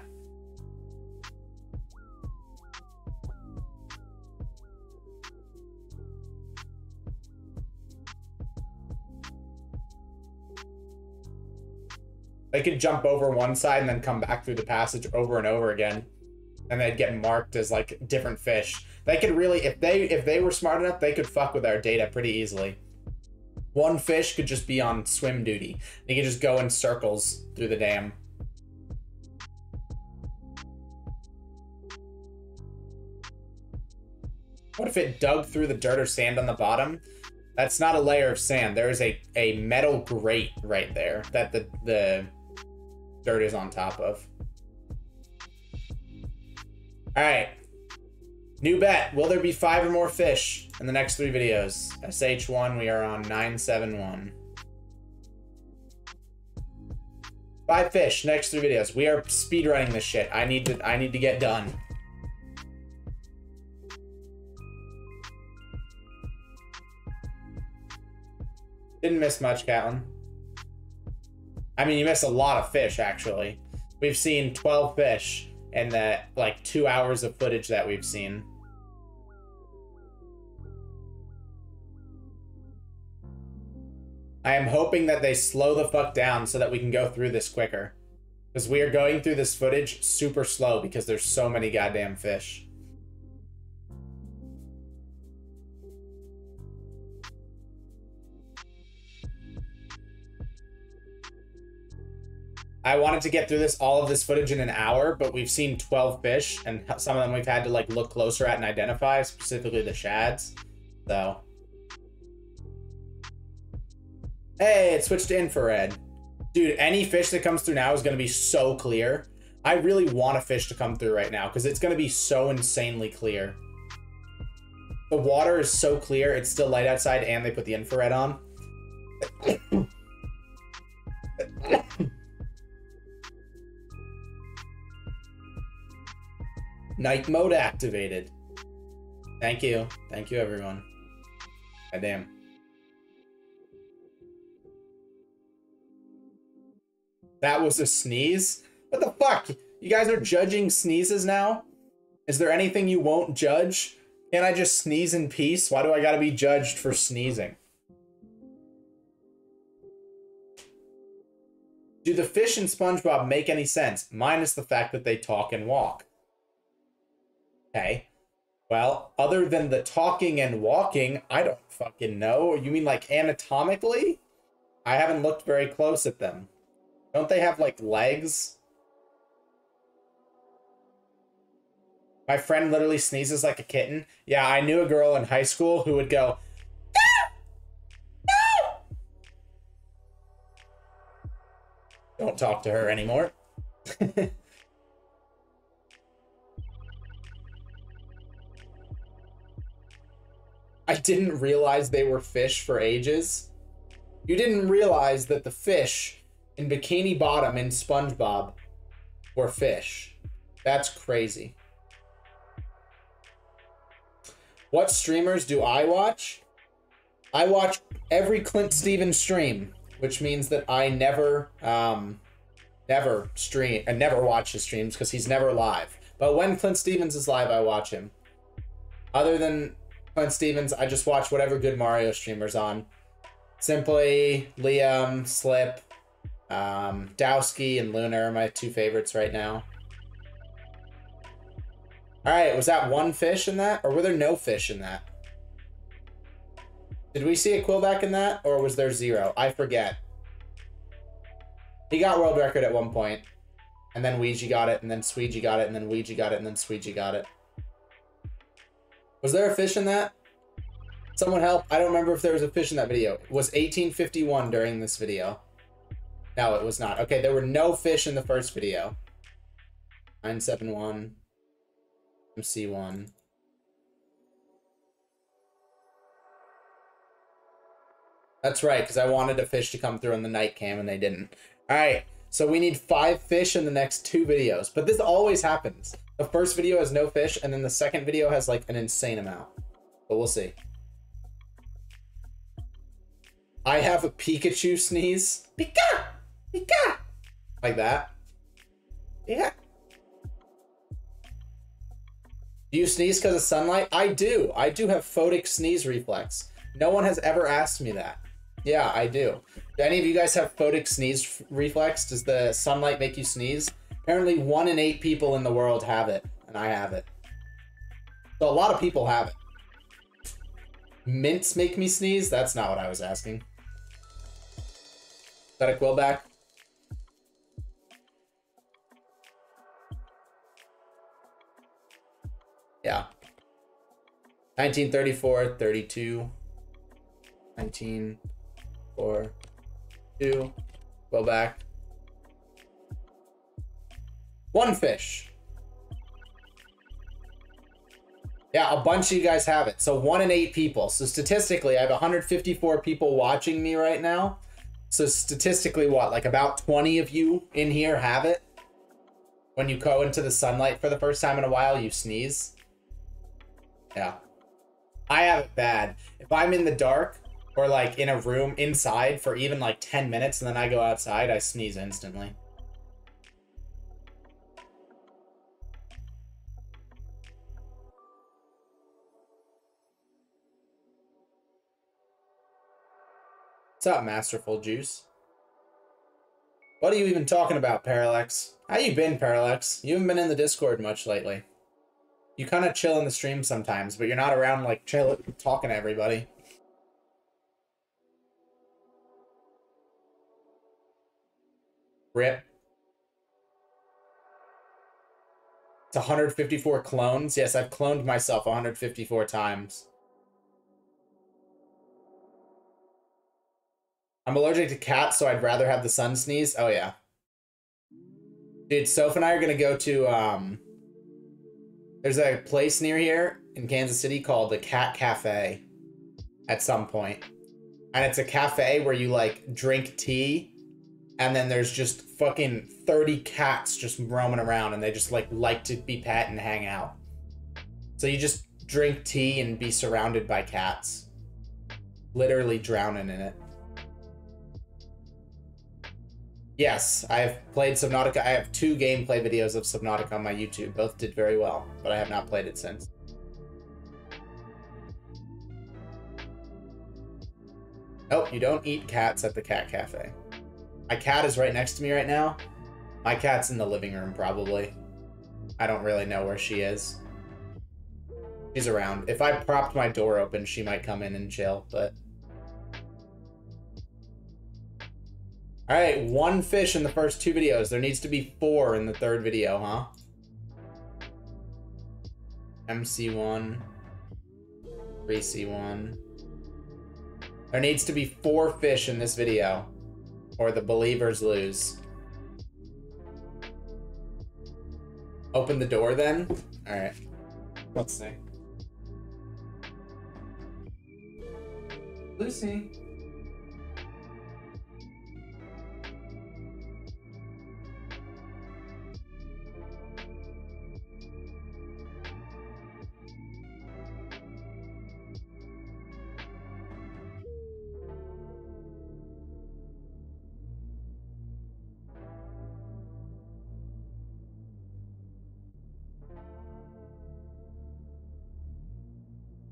They could jump over one side and then come back through the passage over and over again. And they'd get marked as like different fish. They could really, if they were smart enough, they could fuck with our data pretty easily. One fish could just be on swim duty. They could just go in circles through the dam. What if it dug through the dirt or sand on the bottom? That's not a layer of sand. There is a metal grate right there that the dirt is on top of. All right. New bet. Will there be 5 or more fish in the next 3 videos? SH1, we are on 971. 5 fish, next 3 videos. We are speedrunning this shit. I need to get done. didn't miss much, Catlin. I mean, you missed a lot of fish, actually. We've seen 12 fish in the, like, 2 hours of footage that we've seen. I am hoping that they slow the fuck down so that we can go through this quicker. Because we are going through this footage super slow because there's so many goddamn fish. I wanted to get through all of this footage in an hour, but we've seen 12 fish, and some of them we've had to like look closer at and identify, specifically the shads. So, hey, it switched to infrared. Dude, any fish that comes through now is going to be so clear. I really want a fish to come through right now because it's going to be so insanely clear. The water is so clear, it's still light outside, and they put the infrared on. Night mode activated. Thank you. Thank you, everyone. Goddamn. That was a sneeze? What the fuck? You guys are judging sneezes now? Is there anything you won't judge? Can't I just sneeze in peace? Why do I gotta be judged for sneezing? Do the fish in SpongeBob make any sense? Minus the fact that they talk and walk. Okay. Well, other than the talking and walking, I don't fucking know. You mean like anatomically? I haven't looked very close at them. Don't they have like legs? My friend literally sneezes like a kitten. Yeah, I knew a girl in high school who would go, "No! No!" Don't talk to her anymore. I didn't realize they were fish for ages. You didn't realize that the fish in Bikini Bottom in SpongeBob were fish. That's crazy. What streamers do I watch? I watch every Clint Stevens stream, which means that I never watch his streams because he's never live. But when Clint Stevens is live, I watch him. Other than Clint Stevens, I just watch whatever good Mario streamer's on. Simply, Liam, Slip, Dowski, and Lunar are my two favorites right now. Alright, was that one fish in that? Or were there no fish in that? Did we see a Quillback in that? Or was there 0? I forget. He got world record at one point. And then Ouija got it, and then Sweegie got it, and then Ouija got it, and then Sweegie got it. Was there a fish in that? Someone help. I don't remember if there was a fish in that video. It was 1851 during this video. No, it was not. Okay, there were no fish in the first video. 971. MC1. That's right, because I wanted a fish to come through on the night cam and they didn't. Alright, so we need 5 fish in the next 2 videos. But this always happens. The first video has no fish, and then the second video has like an insane amount. But we'll see. I have a Pikachu sneeze. Pika! Pika! Like that. Yeah. Do you sneeze because of sunlight? I do. I do have photic sneeze reflex. No one has ever asked me that. Yeah, I do. Do any of you guys have photic sneeze reflex? Does the sunlight make you sneeze? Apparently 1 in 8 people in the world have it, and I have it. So a lot of people have it. Mints make me sneeze? That's not what I was asking. Is that a Quillback? Yeah. 1934, 32. 1942. Go back. 1 fish. Yeah, a bunch of you guys have it. So 1 in 8 people. So statistically, I have 154 people watching me right now. So statistically, what? Like about 20 of you in here have it? When you go into the sunlight for the first time in a while, you sneeze. Yeah. I have it bad. If I'm in the dark Or like in a room inside for even like 10 minutes and then I go outside, I sneeze instantly. What's up, Masterful Juice? What are you even talking about, Parallax? How you been, Parallax? You haven't been in the Discord much lately. You kind of chill in the stream sometimes, but you're not around like chill talking to everybody. Rip. It's 154 clones. Yes, I've cloned myself 154 times. I'm allergic to cats, so I'd rather have the sun sneeze. Oh, yeah. Dude, Soph and I are going to go to, there's a place near here in Kansas City called the Cat Cafe at some point. And it's a cafe where you, like, drink tea, and then there's just fucking 30 cats just roaming around, and they just, like to be pet and hang out. So you just drink tea and be surrounded by cats. Literally drowning in it. Yes, I've played Subnautica. I have 2 gameplay videos of Subnautica on my YouTube. Both did very well, but I have not played it since. Nope, you don't eat cats at the Cat Cafe. My cat is right next to me right now. My cat's in the living room, probably. I don't really know where she is. She's around. If I propped my door open, she might come in and chill, but... Alright, 1 fish in the first 2 videos. There needs to be 4 in the 3rd video, huh? MC1. 3C1. There needs to be 4 fish in this video, or the believers lose. Open the door then? Alright. Let's see. Lucy.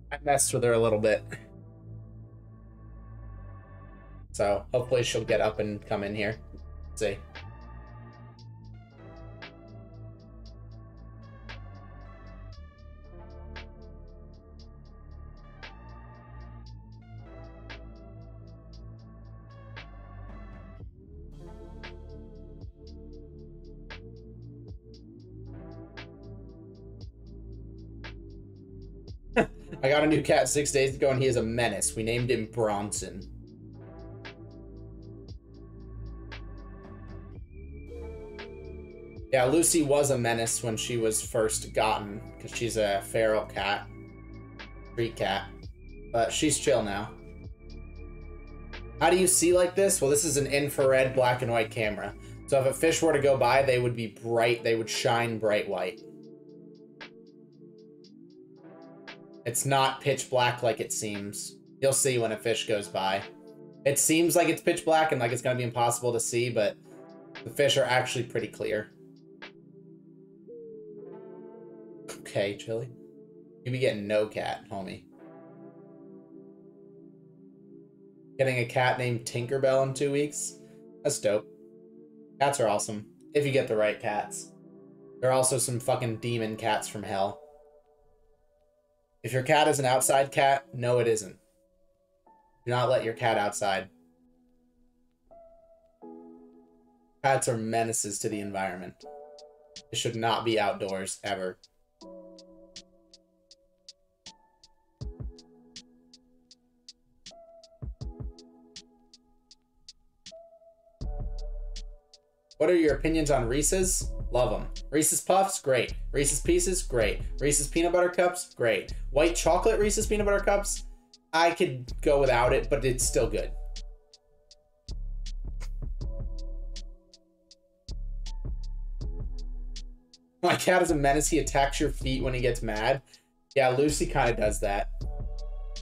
I messed with her a little bit. So hopefully she'll get up and come in here. Let's see. I got a new cat 6 days ago and he is a menace. We named him Bronson. Yeah, Lucy was a menace when she was first gotten, because she's a feral cat. Street cat. But she's chill now. How do you see like this? Well, this is an infrared black and white camera. So if a fish were to go by, they would be bright, they would shine bright white. It's not pitch black like it seems. You'll see when a fish goes by. It seems like it's pitch black and like it's gonna be impossible to see, but the fish are actually pretty clear. Okay, Chili. You be getting no cat, homie. Getting a cat named Tinkerbell in 2 weeks? That's dope. Cats are awesome. If you get the right cats. There are also some fucking demon cats from hell. If your cat is an outside cat, no it isn't. Do not let your cat outside. Cats are menaces to the environment. They should not be outdoors, ever. What are your opinions on Reese's? Love them. Reese's Puffs? Great. Reese's Pieces? Great. Reese's Peanut Butter Cups? Great. White chocolate Reese's Peanut Butter Cups? I could go without it, but it's still good. My cat is a menace. He attacks your feet when he gets mad. Yeah, Lucy kind of does that.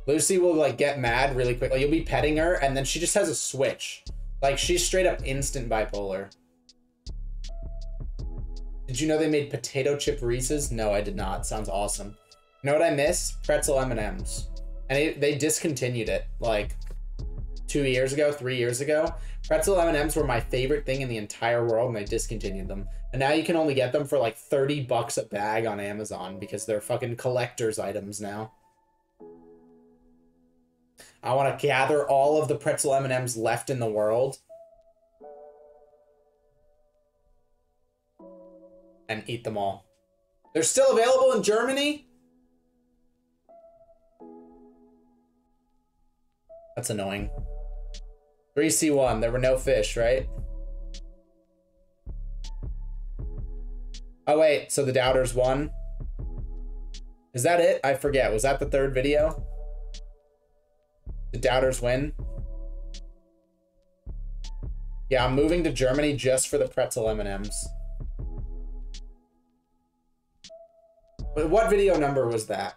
Lucy will like get mad really quick. Like, you'll be petting her and then she just has a switch. Like she's straight up instant bipolar. Did you know they made potato chip Reese's? No, I did not. Sounds awesome. You know what I miss? Pretzel M&Ms. And they discontinued it like 2 years ago, 3 years ago. Pretzel M&Ms were my favorite thing in the entire world and they discontinued them. And now you can only get them for like 30 bucks a bag on Amazon because they're fucking collector's items now. I want to gather all of the pretzel M&Ms left in the world and eat them all. They're still available in Germany? That's annoying. 3C1, there were no fish, right? Oh wait, so the doubters won? Is that it? I forget. Was that the third video? The doubters win? Yeah, I'm moving to Germany just for the pretzel M&Ms. But what video number was that?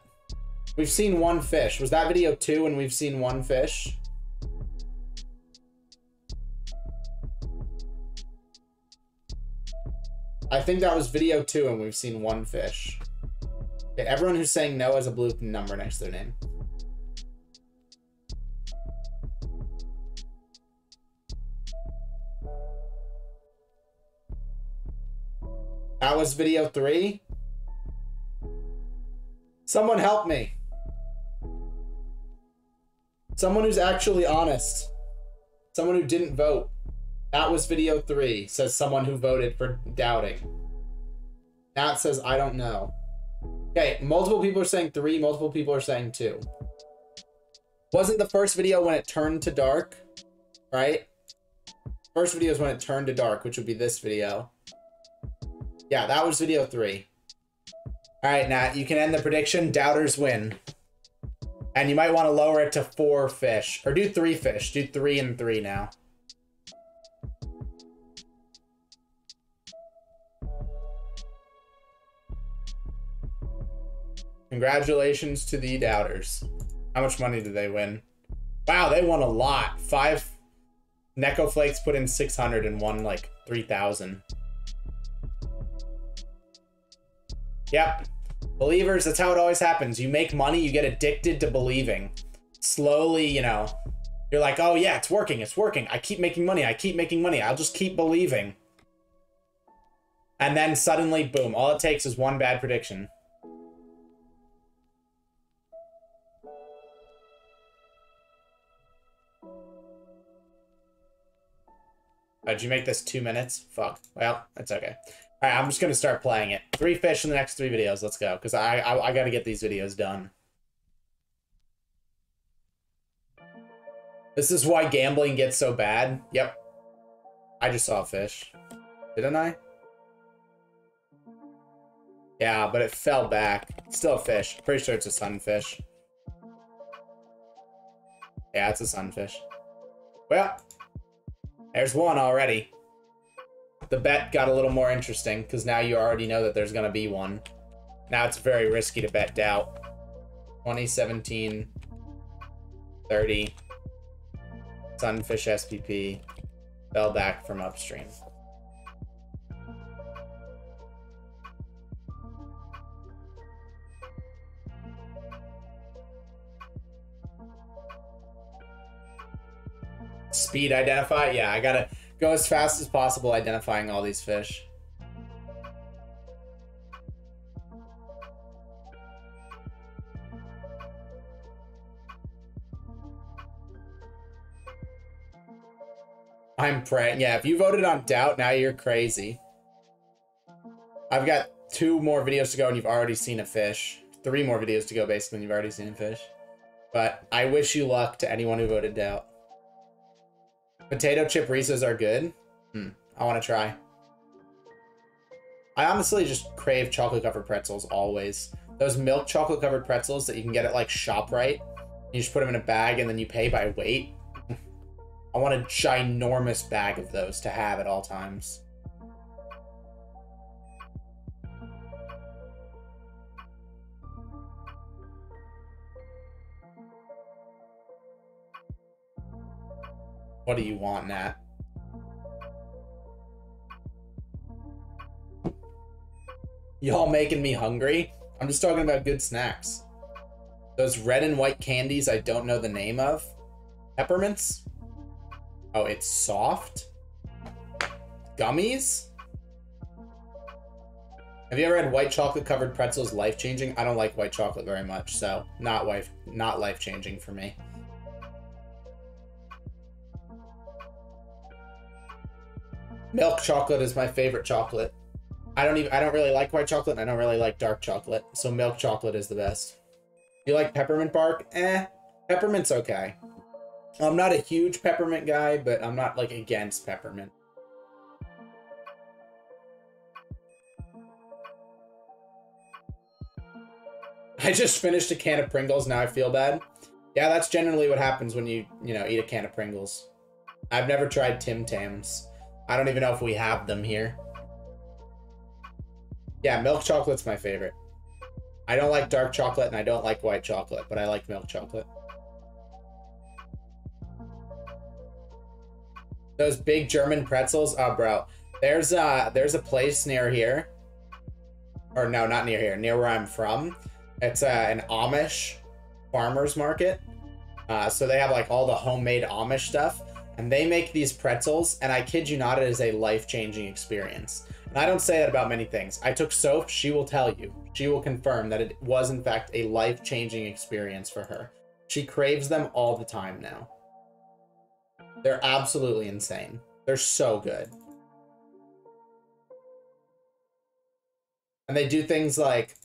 We've seen one fish. Was that video 2 and we've seen one fish? I think that was video 2 and we've seen one fish. Okay, everyone who's saying no has a blue number next to their name. That was video 3. Someone help me. Someone who's actually honest. Someone who didn't vote. That was video 3, says someone who voted for doubting. Nat says, I don't know. Okay, multiple people are saying 3, multiple people are saying 2. Wasn't the first video when it turned to dark, right? First video is when it turned to dark, which would be this video. Yeah, that was video 3. All right, Nat, you can end the prediction. Doubters win. And you might want to lower it to 4 fish. Or do 3 fish. Do 3 and 3 now. Congratulations to the doubters. How much money did they win? Wow, they won a lot. 5 Necco Flakes put in 600 and won like 3,000. Yep. Believers, that's how it always happens. You make money, you get addicted to believing. Slowly, you know, you're like, oh yeah, it's working, it's working. I keep making money, I keep making money. I'll just keep believing. And then suddenly, boom, all it takes is one bad prediction. Did you make this 2 minutes? Fuck. Well, that's okay. All right, I'm just gonna start playing it. 3 fish in the next 3 videos. Let's go, because I gotta get these videos done. This is why gambling gets so bad. Yep. I just saw a fish. Didn't I? Yeah, but it fell back. It's still a fish. Pretty sure it's a sunfish. Yeah, it's a sunfish. Well, there's one already. The bet got a little more interesting because now you already know that there's going to be one. Now it's very risky to bet doubt. 2017 30 sunfish SPP fell back from upstream. Speed identify? Yeah, I gotta go as fast as possible identifying all these fish. I'm praying. Yeah, if you voted on doubt, now you're crazy. I've got 2 more videos to go and you've already seen a fish. 3 more videos to go basically and you've already seen a fish. But I wish you luck to anyone who voted doubt. Potato chip Reese's are good. I want to try. I honestly just crave chocolate covered pretzels always. Those milk chocolate covered pretzels that you can get at like ShopRite. You just put them in a bag and then you pay by weight. I want a ginormous bag of those to have at all times. What do you want, Nat? Y'all making me hungry? I'm just talking about good snacks. Those red and white candies I don't know the name of. Peppermints? Oh, it's soft? Gummies? Have you ever had white chocolate covered pretzels life-changing? I don't like white chocolate very much, so not life-changing for me. Milk chocolate is my favorite chocolate. I don't really like white chocolate, and I don't really like dark chocolate, so milk chocolate is the best. You like peppermint bark? Peppermint's okay. I'm not a huge peppermint guy, but I'm not like against peppermint. I just finished a can of Pringles, now I feel bad. Yeah, that's generally what happens when you eat a can of Pringles. I've never tried Tim Tams. I don't even know if we have them here. Yeah, milk chocolate's my favorite. I don't like dark chocolate and I don't like white chocolate, but I like milk chocolate. Those big German pretzels, oh bro. There's a place near here. Or no, not near here, near where I'm from. It's an Amish farmer's market. So they have like all the homemade Amish stuff. And they make these pretzels, and I kid you not, it is a life-changing experience. And I don't say that about many things. I took Soph, she will tell you. She will confirm that it was, in fact, a life-changing experience for her. She craves them all the time now. They're absolutely insane. They're so good. And they do things like,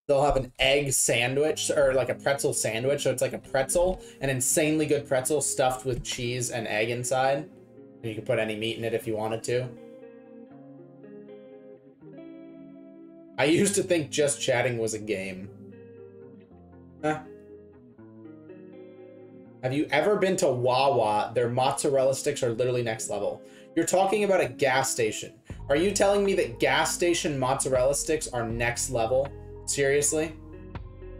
they'll have an egg sandwich, or like a pretzel sandwich. So it's like a pretzel, an insanely good pretzel stuffed with cheese and egg inside. And you can put any meat in it if you wanted to. I used to think just chatting was a game. Huh. Have you ever been to Wawa? Their mozzarella sticks are literally next level. You're talking about a gas station. Are you telling me that gas station mozzarella sticks are next level? Seriously?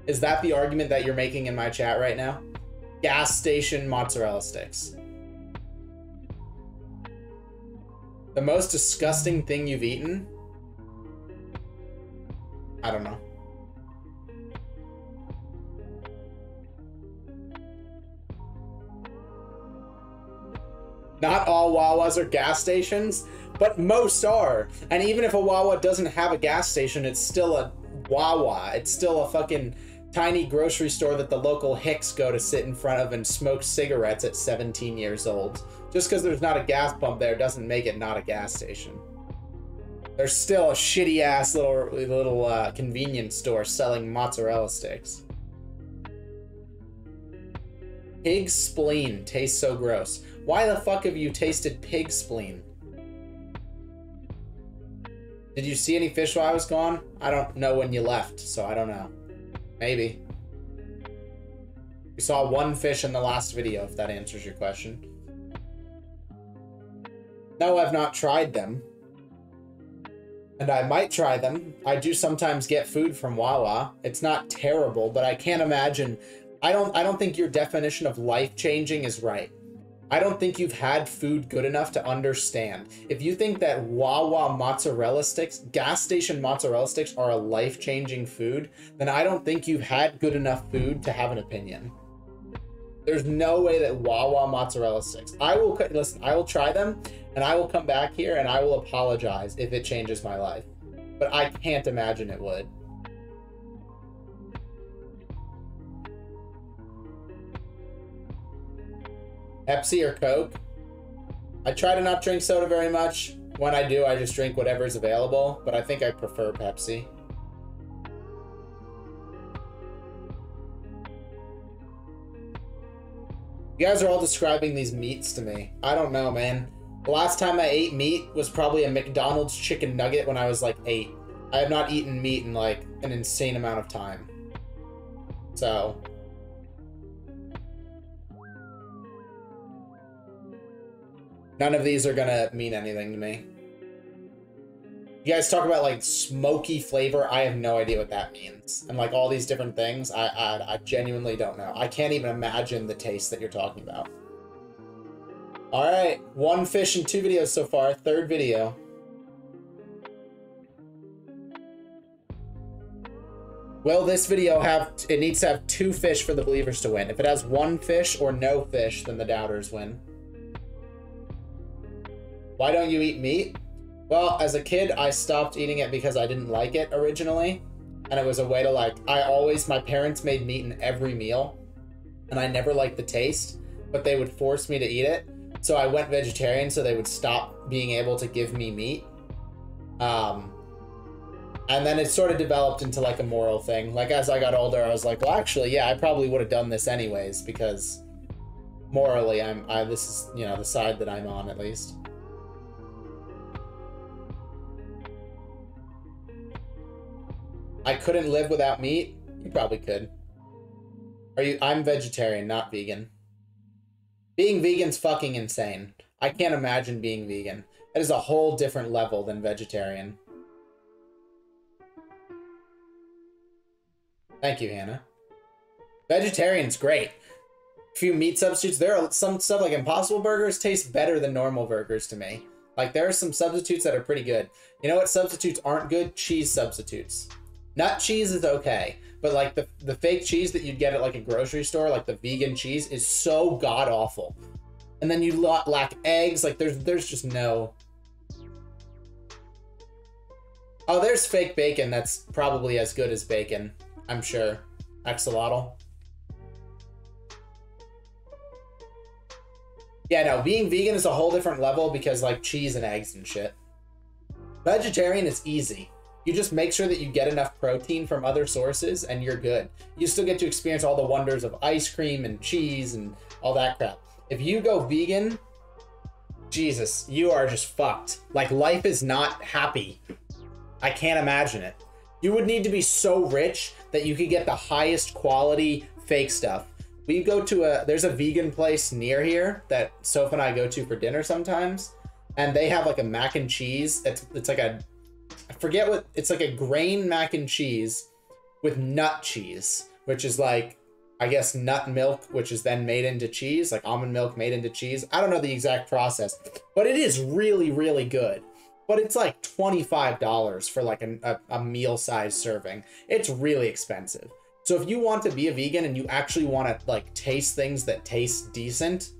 Is that the argument that you're making in my chat right now? Gas station mozzarella sticks. The most disgusting thing you've eaten? I don't know. Not all Wawas are gas stations, but most are. And even if a Wawa doesn't have a gas station, it's still a Wawa. It's still a fucking tiny grocery store that the local hicks go to sit in front of and smoke cigarettes at 17 years old. Just because there's not a gas pump there doesn't make it not a gas station. There's still a shitty ass little convenience store selling mozzarella sticks. Pig spleen tastes so gross. Why the fuck have you tasted pig spleen? Did you see any fish while I was gone? I don't know when you left, so I don't know. Maybe. You saw one fish in the last video, if that answers your question. No, I've not tried them. And I might try them. I do sometimes get food from Wawa. It's not terrible, but I can't imagine. I don't think your definition of life-changing is right. I don't think you've had food good enough to understand. If you think that Wawa mozzarella sticks, gas station mozzarella sticks are a life-changing food, then I don't think you've had good enough food to have an opinion. There's no way that Wawa mozzarella sticks. Listen, I will try them, and I will come back here, and I will apologize if it changes my life. But I can't imagine it would. Pepsi or Coke? I try to not drink soda very much. When I do, I just drink whatever's available, but I think I prefer Pepsi. You guys are all describing these meats to me. I don't know, man. The last time I ate meat was probably a McDonald's chicken nugget when I was like 8. I have not eaten meat in like an insane amount of time. So... none of these are gonna mean anything to me. You guys talk about like smoky flavor. I have no idea what that means. And like all these different things, I genuinely don't know. I can't even imagine the taste that you're talking about. All right, 1 fish and 2 videos so far. 3rd video. Will this video have, it needs to have 2 fish for the believers to win. If it has 1 fish or no fish, then the doubters win. Why don't you eat meat? Well, as a kid, I stopped eating it because I didn't like it originally. And it was a way to like, my parents made meat in every meal. And I never liked the taste, but they would force me to eat it. So I went vegetarian so they would stop being able to give me meat. And then it sort of developed into like a moral thing. Like as I got older, I was like, well, actually, yeah, I probably would have done this anyways because morally, this is, you know, the side that I'm on at least. I couldn't live without meat. You probably could. I'm vegetarian, not vegan. Being vegan's fucking insane. I can't imagine being vegan. That is a whole different level than vegetarian. Thank you, Hannah. Vegetarian's great. A few meat substitutes. There are some stuff like Impossible Burgers taste better than normal burgers to me. Like there are some substitutes that are pretty good. You know what substitutes aren't good? Cheese substitutes. Nut cheese is okay. But like the fake cheese that you'd get at like a grocery store, like the vegan cheese, is so god awful. And then you lack eggs. Like there's just no. Oh, there's fake bacon that's probably as good as bacon, I'm sure. Axolotl. Yeah, no, being vegan is a whole different level because like cheese and eggs and shit. Vegetarian is easy. You just make sure that you get enough protein from other sources and you're good. You still get to experience all the wonders of ice cream and cheese and all that crap. If you go vegan, Jesus, you are just fucked. Like life is not happy. I can't imagine it. You would need to be so rich that you could get the highest quality fake stuff. We go to there's a vegan place near here that Soph and I go to for dinner sometimes. And they have like a mac and cheese. It's like a, I forget what, it's like a grain mac and cheese with nut cheese, which is like, I guess nut milk, which is then made into cheese, like almond milk made into cheese. I don't know the exact process, but it is really, really good. But it's like $25 for like a meal-sized serving. It's really expensive. So if you want to be a vegan and you actually want to like taste things that taste decent,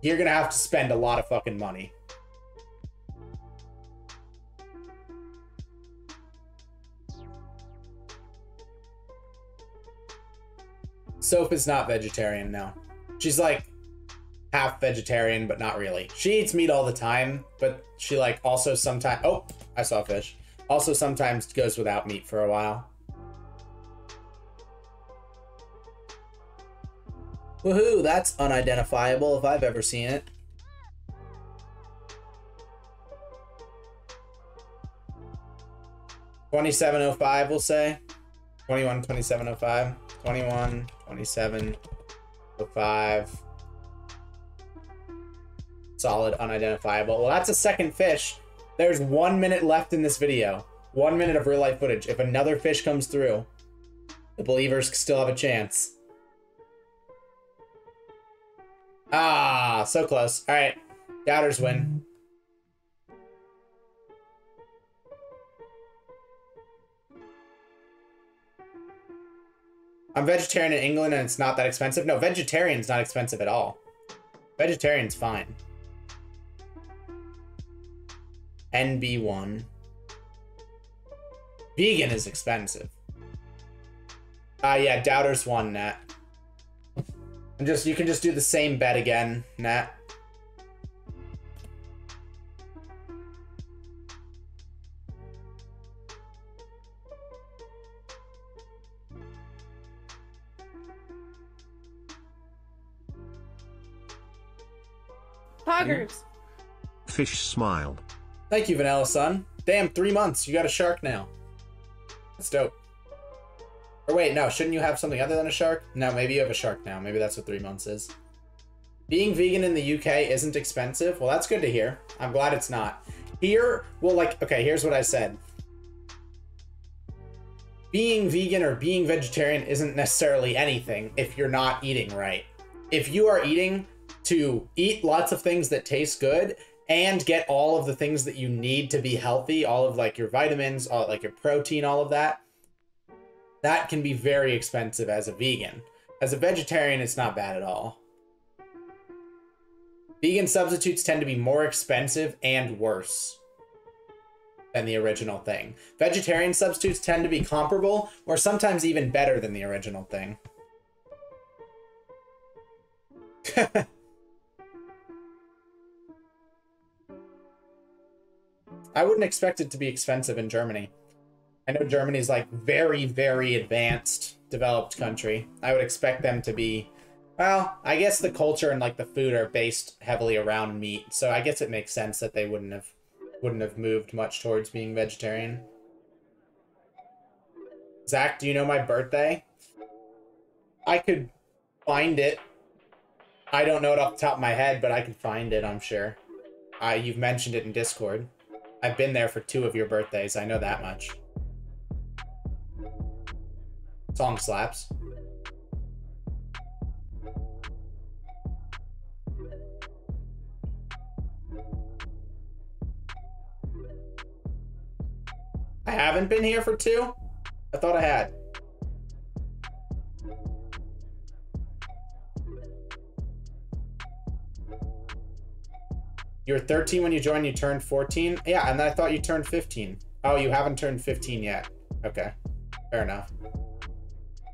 you're gonna have to spend a lot of fucking money. Soph is not vegetarian now. She's like half vegetarian, but not really. She eats meat all the time, but she like also sometimes, oh, I saw fish. Also sometimes goes without meat for a while. Woohoo, that's unidentifiable if I've ever seen it. $27.05, we'll say. 21.2705. 21.2705. Solid unidentifiable. Well, that's a second fish. There's 1 minute left in this video. 1 minute of real life footage. If another fish comes through, the believers still have a chance. Ah, so close. All right, doubters win. I'm vegetarian in England and it's not that expensive. No, vegetarian's not expensive at all. Vegetarian's fine. NB1. Vegan is expensive. Yeah, doubters won, Nat. You can just do the same bet again, Nat. Poggers. Fish smiled. Thank you, Vanilla Sun. Damn, 3 months. You got a shark now. That's dope. Or wait, no, shouldn't you have something other than a shark? No, maybe you have a shark now. Maybe that's what 3 months is. Being vegan in the UK isn't expensive. Well, that's good to hear. I'm glad it's not. Here, well, like, okay, here's what I said. Being vegan or being vegetarian isn't necessarily anything if you're not eating right. If you are eating to eat lots of things that taste good and get all of the things that you need to be healthy, all of like your vitamins, all like your protein, all of that, that can be very expensive as a vegan. As a vegetarian, it's not bad at all. Vegan substitutes tend to be more expensive and worse than the original thing. Vegetarian substitutes tend to be comparable or sometimes even better than the original thing. I wouldn't expect it to be expensive in Germany. I know Germany's like very, very advanced, developed country. I would expect them to be, well, I guess the culture and like the food are based heavily around meat. So I guess it makes sense that they wouldn't have moved much towards being vegetarian. Zach, do you know my birthday? I could find it. I don't know it off the top of my head, but I can find it, I'm sure. You've mentioned it in Discord. I've been there for 2 of your birthdays. I know that much. Song slaps. I haven't been here for 2? I thought I had. You were 13 when you joined, you turned 14? Yeah, and then I thought you turned 15. Oh, you haven't turned 15 yet. Okay, fair enough.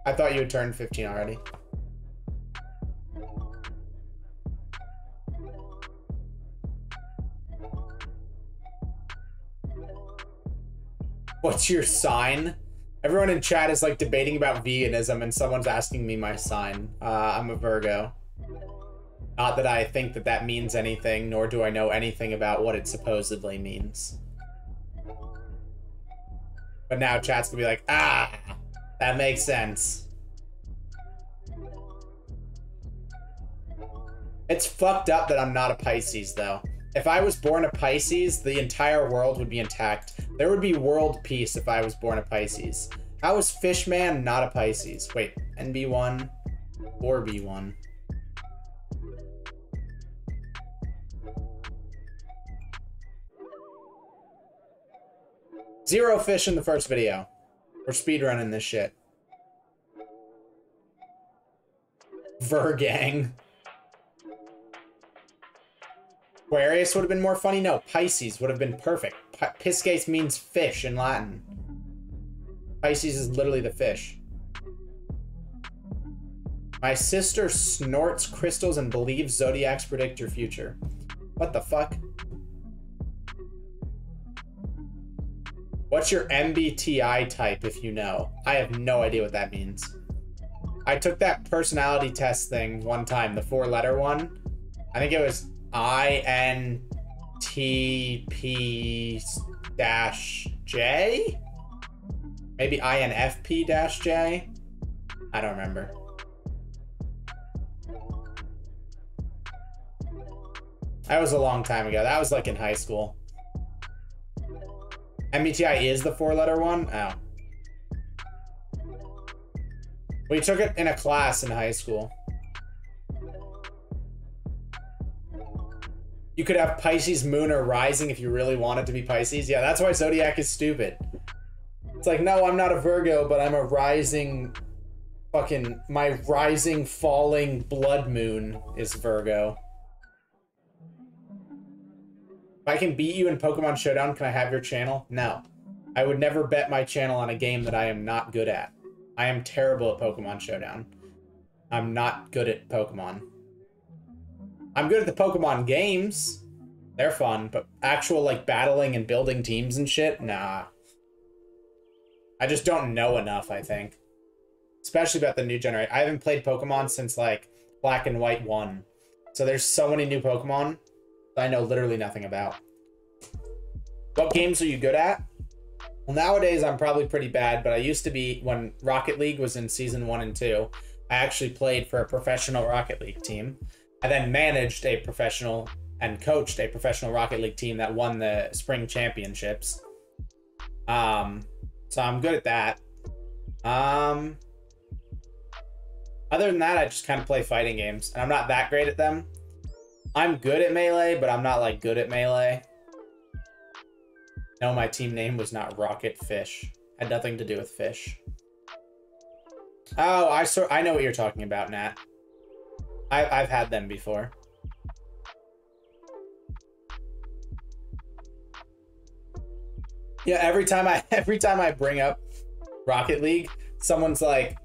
I thought you had turned 15 already. What's your sign? Everyone in chat is like debating about veganism and someone's asking me my sign. I'm a Virgo. Not that I think that that means anything, nor do I know anything about what it supposedly means. But now chat's gonna be like, ah, that makes sense. It's fucked up that I'm not a Pisces, though. If I was born a Pisces, the entire world would be intact. There would be world peace if I was born a Pisces. How is Fishman not a Pisces? Wait, NB1 or B1? Zero fish in the first video. We're speedrunning this shit. Vergang. Aquarius would have been more funny? No, Pisces would have been perfect. Pisces means fish in Latin. Pisces is literally the fish. My sister snorts crystals and believes zodiacs predict your future. What the fuck? What's your MBTI type, if you know? I have no idea what that means. I took that personality test thing one time, the 4-letter one. I think it was INTP-J? Maybe INFP-J? I don't remember. That was a long time ago. That was like in high school. MBTI is the 4-letter one? Oh. We took it in a class in high school. You could have Pisces, Moon, or Rising if you really wanted to be Pisces. Yeah, that's why Zodiac is stupid. It's like, no, I'm not a Virgo, but I'm a rising... Fucking... My rising, falling blood moon is Virgo. If I can beat you in Pokemon Showdown, can I have your channel? No. I would never bet my channel on a game that I am not good at. I am terrible at Pokemon Showdown. I'm not good at Pokemon. I'm good at the Pokemon games. They're fun, but actual, like, battling and building teams and shit? Nah. I just don't know enough, I think. Especially about the new generation. I haven't played Pokemon since, like, Black and White 1. So there's so many new Pokemon I know literally nothing about. What games are you good at? Well, nowadays I'm probably pretty bad, but I used to be, when Rocket League was in season 1 and 2, I actually played for a professional Rocket League team. I then managed a professional and coached a professional Rocket League team that won the spring championships. So I'm good at that. Other than that, I just kind of play fighting games, and I'm not that great at them. I'm good at Melee, but I'm not like good at Melee. No, my team name was not Rocket Fish. Had nothing to do with fish. Oh, I know what you're talking about, Nat. I've had them before. Yeah, every time I bring up Rocket League, someone's like,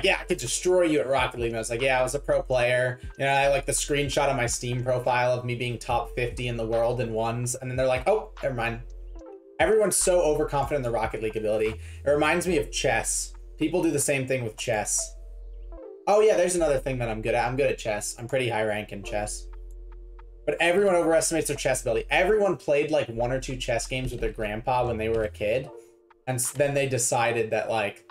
yeah, I could destroy you at Rocket League. And I was like, yeah, I was a pro player. You know, I like the screenshot on my Steam profile of me being top 50 in the world in ones. And then they're like, oh, never mind. Everyone's so overconfident in the Rocket League ability. It reminds me of chess. People do the same thing with chess. Oh yeah, there's another thing that I'm good at. I'm good at chess. I'm pretty high rank in chess. But everyone overestimates their chess ability. Everyone played like 1 or 2 chess games with their grandpa when they were a kid. And then they decided that like,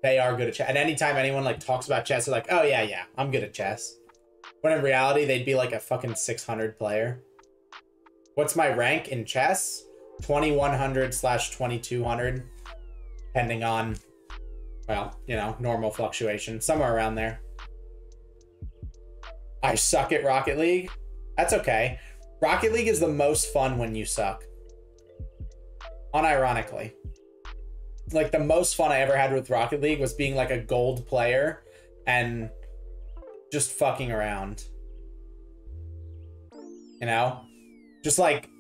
they are good at chess. And anytime anyone like talks about chess, they're like, oh yeah, I'm good at chess. When in reality, they'd be like a fucking 600 player. What's my rank in chess? 2100/2200. Depending on, well, you know, normal fluctuation. Somewhere around there. I suck at Rocket League. That's okay. Rocket League is the most fun when you suck. Unironically. Like the most fun I ever had with Rocket League was being like a gold player and just fucking around. You know? Just like,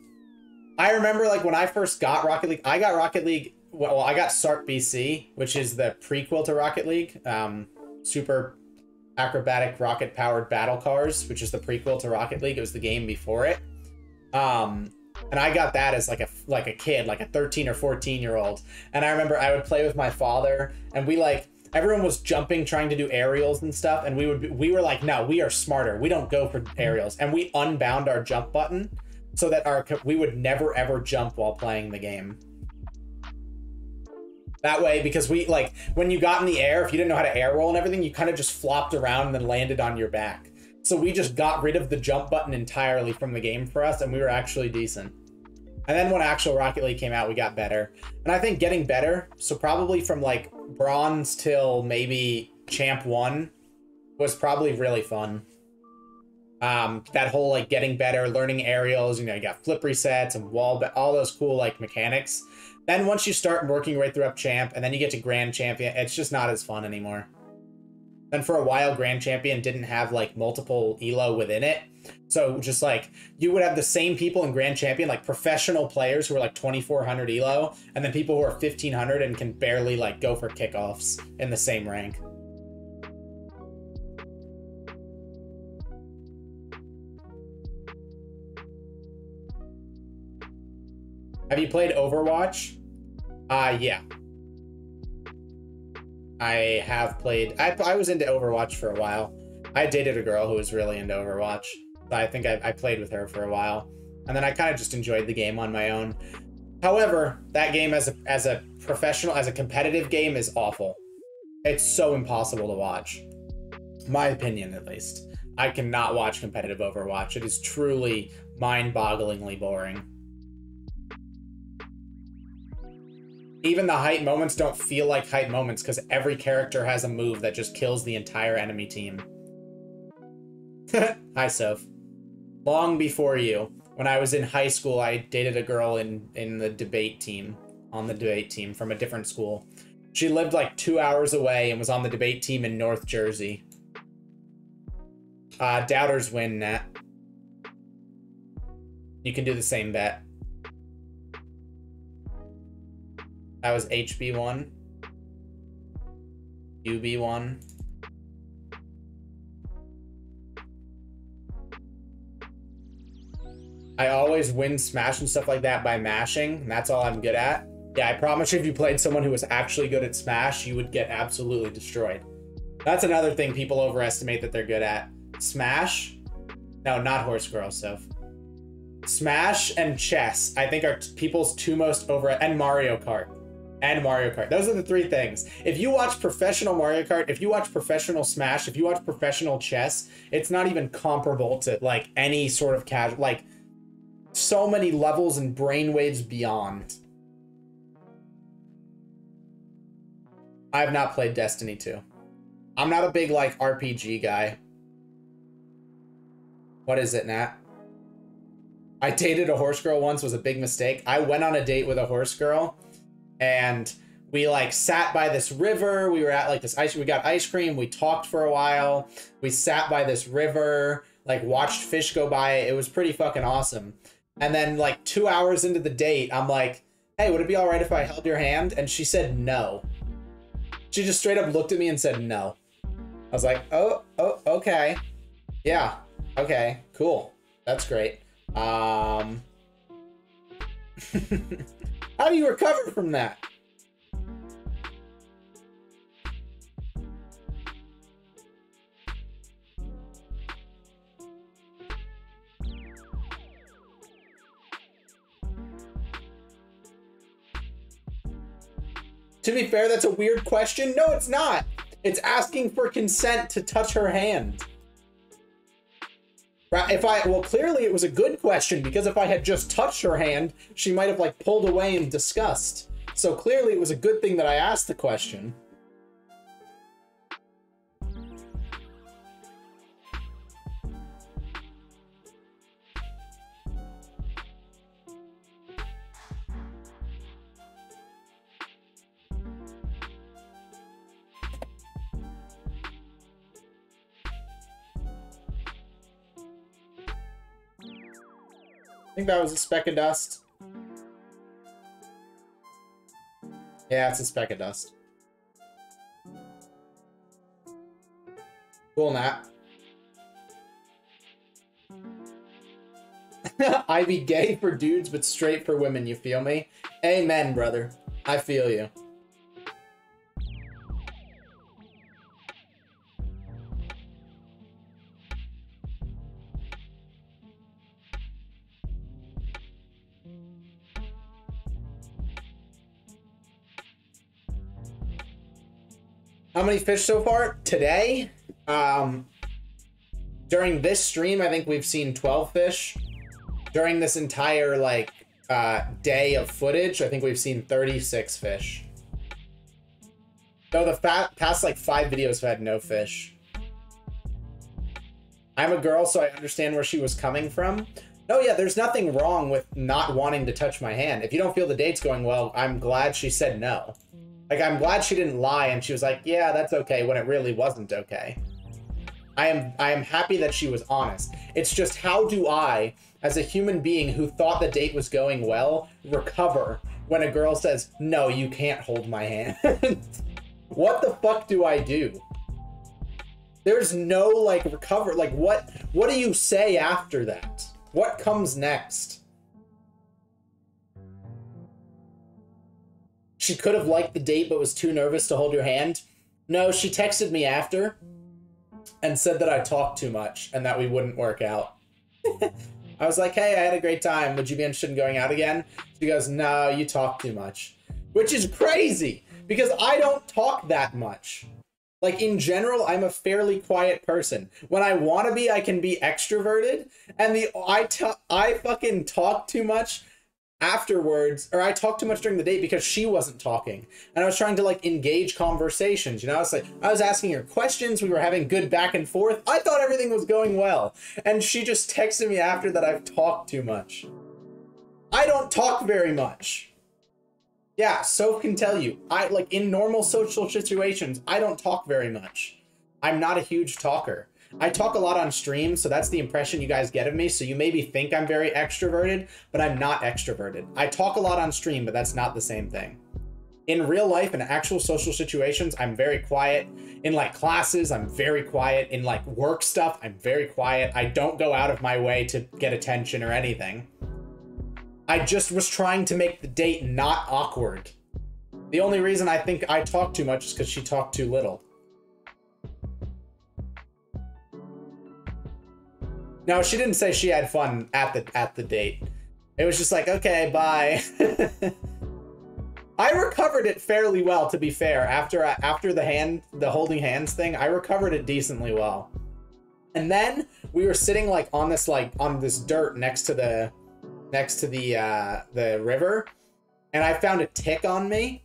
I remember like when I first got Rocket League, I got SART BC, which is the prequel to Rocket League. Super acrobatic rocket powered battle cars, which is the prequel to Rocket League. It was the game before it. And I got that as like a kid, like a 13 or 14-year-old. And I remember I would play with my father, and we like, everyone was jumping, trying to do aerials and stuff. And we were like, no, we are smarter. We don't go for aerials. And we unbound our jump button so that we would never ever jump while playing the game. That way, because we like, when you got in the air, if you didn't know how to air roll and everything, you kind of just flopped around and then landed on your back. So we just got rid of the jump button entirely from the game for us, and we were actually decent. And then when actual Rocket League came out, we got better. And I think getting better, so probably from like bronze till maybe champ 1 was probably really fun. That whole like getting better, learning aerials, you know, you got flip resets and all those cool like mechanics. Then once you start working right through up champ, and then you get to grand champion, it's just not as fun anymore. Then for a while, grand champion didn't have like multiple elo within it. So just like, you would have the same people in grand champion, like professional players who are like 2400 elo, and then people who are 1500 and can barely like go for kickoffs in the same rank. Have you played Overwatch? Yeah. I have played, I was into Overwatch for a while. I dated a girl who was really into Overwatch. So I think I played with her for a while. And then I kind of just enjoyed the game on my own. However, that game as a professional, as a competitive game is awful. It's so impossible to watch. My opinion, at least. I cannot watch competitive Overwatch. It is truly mind-bogglingly boring. Even the hype moments don't feel like hype moments because every character has a move that just kills the entire enemy team. Hi, Soph. Long before you, when I was in high school, I dated a girl in the debate team, on the debate team from a different school. She lived like 2 hours away and was on the debate team in North Jersey. Doubters win, Nat. You can do the same bet. That was HB1. UB1. I always win Smash and stuff like that by mashing, and that's all I'm good at. Yeah, I promise you, if you played someone who was actually good at Smash, you would get absolutely destroyed. That's another thing people overestimate that they're good at. Smash? No, not Horse Girl, Soph. Smash and chess, I think, are people's two most and Mario Kart. And Mario Kart. Those are the three things. If you watch professional Mario Kart, if you watch professional Smash, if you watch professional chess, it's not even comparable to like any sort of casual, like so many levels and brainwaves beyond. I have not played Destiny 2. I'm not a big like RPG guy. What is it, Nat? I dated a horse girl once, was a big mistake. I went on a date with a horse girl, and we like sat by this river. We were at like this we got ice cream. We talked for a while. We sat by this river, like watched fish go by. It was pretty fucking awesome. And then like 2 hours into the date, I'm like, hey, would it be all right if I held your hand? And she said no. She just straight up looked at me and said no. I was like, oh, okay. Yeah, okay, cool. That's great. How do you recover from that? To be fair, that's a weird question. No, it's not. It's asking for consent to touch her hand. Right? Well, clearly it was a good question, because if I had just touched her hand, she might have like pulled away in disgust. So clearly it was a good thing that I asked the question. I think that was a speck of dust. Yeah, it's a speck of dust. Cool, Nat. I be gay for dudes, but straight for women, you feel me? Amen, brother. I feel you. How many fish so far? Today? During this stream, I think we've seen 12 fish. During this entire, like, day of footage, I think we've seen 36 fish. Though the past, like, 5 videos have had no fish. I'm a girl, so I understand where she was coming from. No, yeah, there's nothing wrong with not wanting to touch my hand. If you don't feel the date's going well, I'm glad she said no. Like, I'm glad she didn't lie and she was like, yeah, that's okay, when it really wasn't okay. I am happy that she was honest. It's just, how do I, as a human being who thought the date was going well, recover when a girl says, no, you can't hold my hand? What the fuck do I do? There's no, like, recover. Like, what do you say after that? What comes next? She could have liked the date but was too nervous to hold your hand. No, she texted me after and said that I talked too much and that we wouldn't work out. I was like, hey, I had a great time. Would you be interested in going out again? She goes, no, you talk too much. Which is crazy, because I don't talk that much. Like, in general, I'm a fairly quiet person. When I want to be, I can be extroverted. And I fucking talk too much afterwards, or I talked too much during the date because she wasn't talking. And I was trying to, like, engage conversations, you know? It's like, I was asking her questions, we were having good back and forth. I thought everything was going well. And she just texted me after that I've talked too much. I don't talk very much. Yeah, Soph can tell you. Like, in normal social situations, I don't talk very much. I'm not a huge talker. I talk a lot on stream, so that's the impression you guys get of me, so you maybe think I'm very extroverted, but I'm not extroverted. I talk a lot on stream, but that's not the same thing. In real life, in actual social situations, I'm very quiet. In, like, classes, I'm very quiet. In, like, work stuff, I'm very quiet. I don't go out of my way to get attention or anything. I just was trying to make the date not awkward. The only reason I think I talk too much is because she talked too little. No, she didn't say she had fun at the date. It was just like, okay, bye. I recovered it fairly well, to be fair. After the holding hands thing, I recovered it decently well. And then we were sitting like on this dirt next to the river, and I found a tick on me.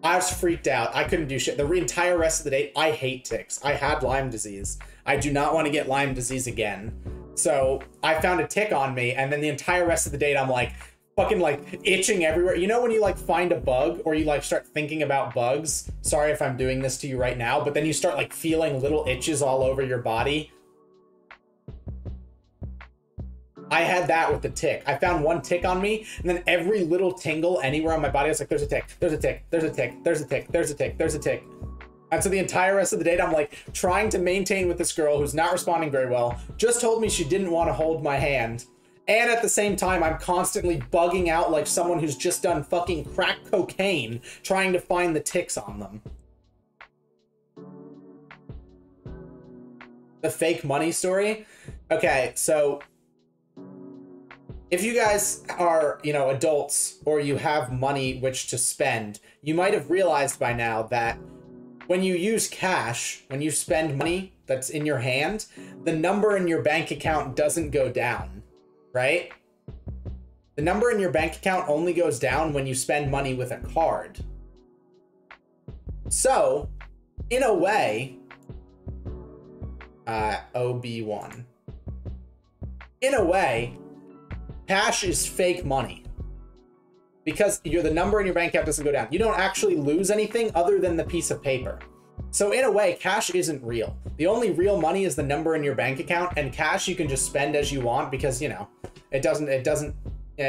I was freaked out. I couldn't do shit. The entire rest of the day, I hate ticks. I had Lyme disease. I do not want to get Lyme disease again. So I found a tick on me, and then the entire rest of the date I'm like fucking like itching everywhere. You know when you like find a bug or you like start thinking about bugs? Sorry if I'm doing this to you right now, but then you start like feeling little itches all over your body. I had that with the tick. I found one tick on me, and then every little tingle anywhere on my body, I was like, there's a tick, there's a tick, there's a tick, there's a tick, there's a tick, there's a tick. And so the entire rest of the date, I'm like trying to maintain with this girl who's not responding very well, just told me she didn't want to hold my hand. And at the same time, I'm constantly bugging out like someone who's just done fucking crack cocaine, trying to find the ticks on them. The fake money story? Okay, so if you guys are, you know, adults or you have money which to spend, you might have realized by now that when you use cash, when you spend money that's in your hand, the number in your bank account doesn't go down, right? The number in your bank account only goes down when you spend money with a card. So, in a way, OB1. In a way, cash is fake money. Because the number in your bank account doesn't go down. You don't actually lose anything other than the piece of paper. So in a way, cash isn't real. The only real money is the number in your bank account, and cash you can just spend as you want because, you know, it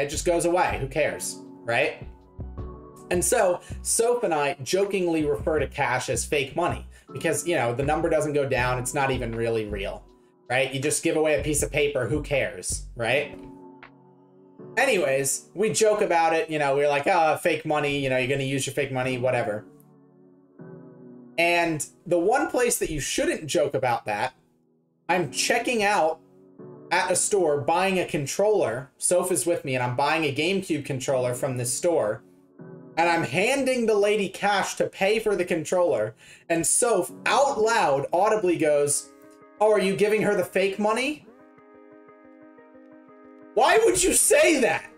just goes away. Who cares, right? And so Soph and I jokingly refer to cash as fake money because, you know, the number doesn't go down. It's not even really real, right? You just give away a piece of paper. Who cares, right? Anyways, we joke about it, you know, we're like, oh, fake money, you know, you're going to use your fake money, whatever. And the one place that you shouldn't joke about that, I'm checking out at a store, buying a controller. Soph is with me, and I'm buying a GameCube controller from this store. And I'm handing the lady cash to pay for the controller. And Soph, out loud, audibly goes, oh, are you giving her the fake money? Why would you say that?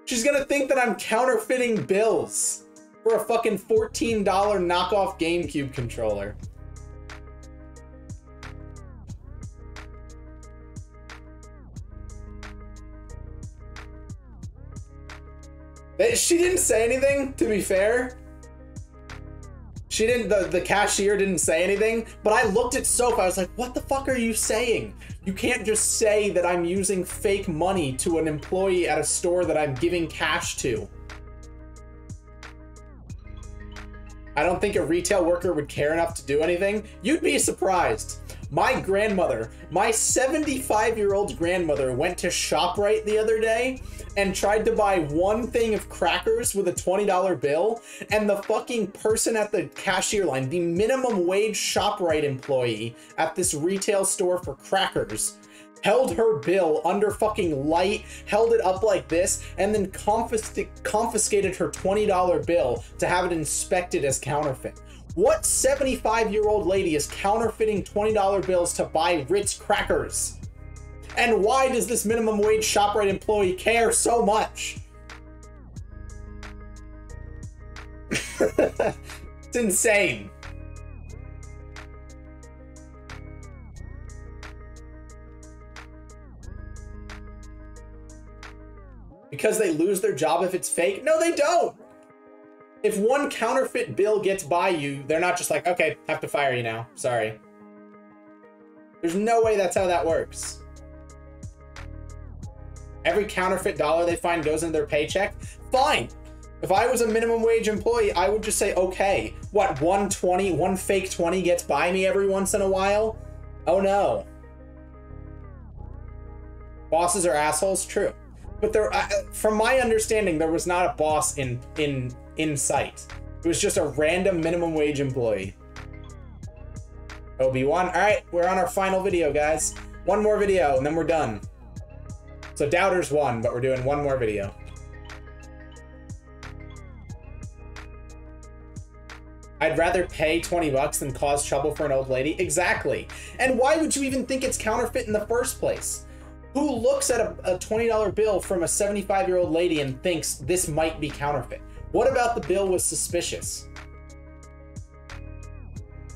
She's gonna think that I'm counterfeiting bills for a fucking $14 knockoff GameCube controller. She didn't say anything, to be fair. She didn't, the cashier didn't say anything, but I looked at Soph, I was like, what the fuck are you saying? You can't just say that I'm using fake money to an employee at a store that I'm giving cash to. I don't think a retail worker would care enough to do anything. You'd be surprised. My grandmother, my 75-year-old grandmother went to ShopRite the other day and tried to buy one thing of crackers with a $20 bill, and the fucking person at the cashier line, the minimum wage ShopRite employee at this retail store for crackers, held her bill under fucking light, held it up like this, and then confiscated her $20 bill to have it inspected as counterfeit. What 75-year-old lady is counterfeiting $20 bills to buy Ritz crackers? And why does this minimum wage ShopRite employee care so much? It's insane. Because they lose their job if it's fake? No, they don't. If one counterfeit bill gets by you, they're not just like, okay, have to fire you now. Sorry. There's no way that's how that works. Every counterfeit dollar they find goes into their paycheck. Fine. If I was a minimum wage employee, I would just say, okay, what, 120, one fake 20 gets by me every once in a while? Oh no. Bosses are assholes? True. But there, from my understanding, there was not a boss in sight. It was just a random minimum wage employee. OB1. All right, we're on our final video, guys. One more video, and then we're done. So Doubters won, but we're doing one more video. I'd rather pay 20 bucks than cause trouble for an old lady. Exactly. And why would you even think it's counterfeit in the first place? Who looks at a $20 bill from a 75-year-old lady and thinks this might be counterfeit? What about the bill was suspicious?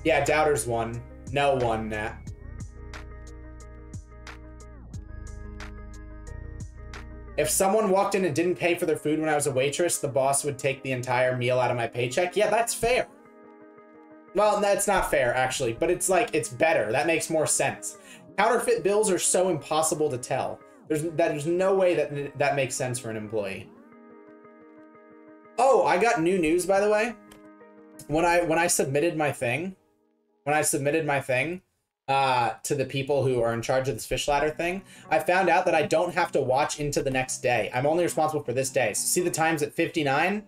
Yeah, Doubters won. No one, Nat. If someone walked in and didn't pay for their food when I was a waitress, the boss would take the entire meal out of my paycheck. Yeah, that's fair. Well, that's not fair, actually, but it's like, it's better. That makes more sense. Counterfeit bills are so impossible to tell. There's no way that makes sense for an employee. Oh, I got new news, by the way. When I submitted my thing, to the people who are in charge of this fish ladder thing, I found out that I don't have to watch into the next day. I'm only responsible for this day. So see the times at 59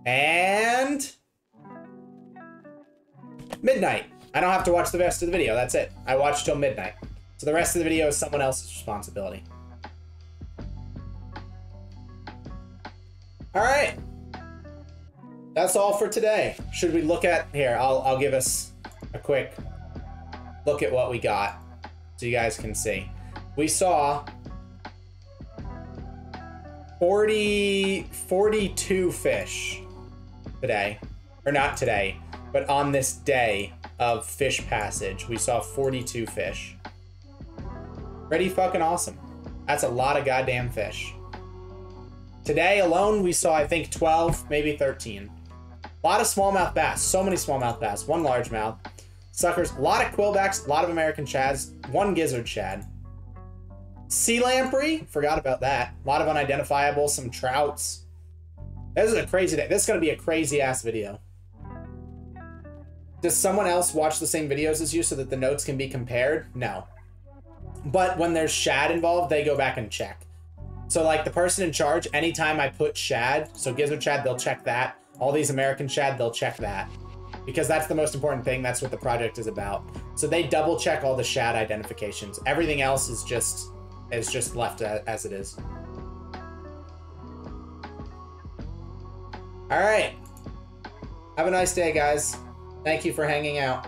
and midnight. I don't have to watch the rest of the video. That's it. I watch till midnight. So the rest of the video is someone else's responsibility. All right. That's all for today. Should we look at here? I'll give us a quick look at what we got so you guys can see. We saw 42 fish today, or not today, but on this day of fish passage, we saw 42 fish. Pretty fucking awesome. That's a lot of goddamn fish. Today alone, we saw, I think, 12, maybe 13. A lot of smallmouth bass. So many smallmouth bass. One largemouth. Suckers. A lot of quillbacks. A lot of American shads. One gizzard shad. Sea lamprey. Forgot about that. A lot of unidentifiable. Some trouts. This is a crazy day. This is going to be a crazy-ass video. Does someone else watch the same videos as you so that the notes can be compared? No. But when there's shad involved, they go back and check. So, like, the person in charge, anytime I put shad, so gizzard shad, they'll check that. All these American shad, they'll check that. Because that's the most important thing. That's what the project is about. So they double check all the shad identifications. Everything else is just left as it is. All right. Have a nice day, guys. Thank you for hanging out.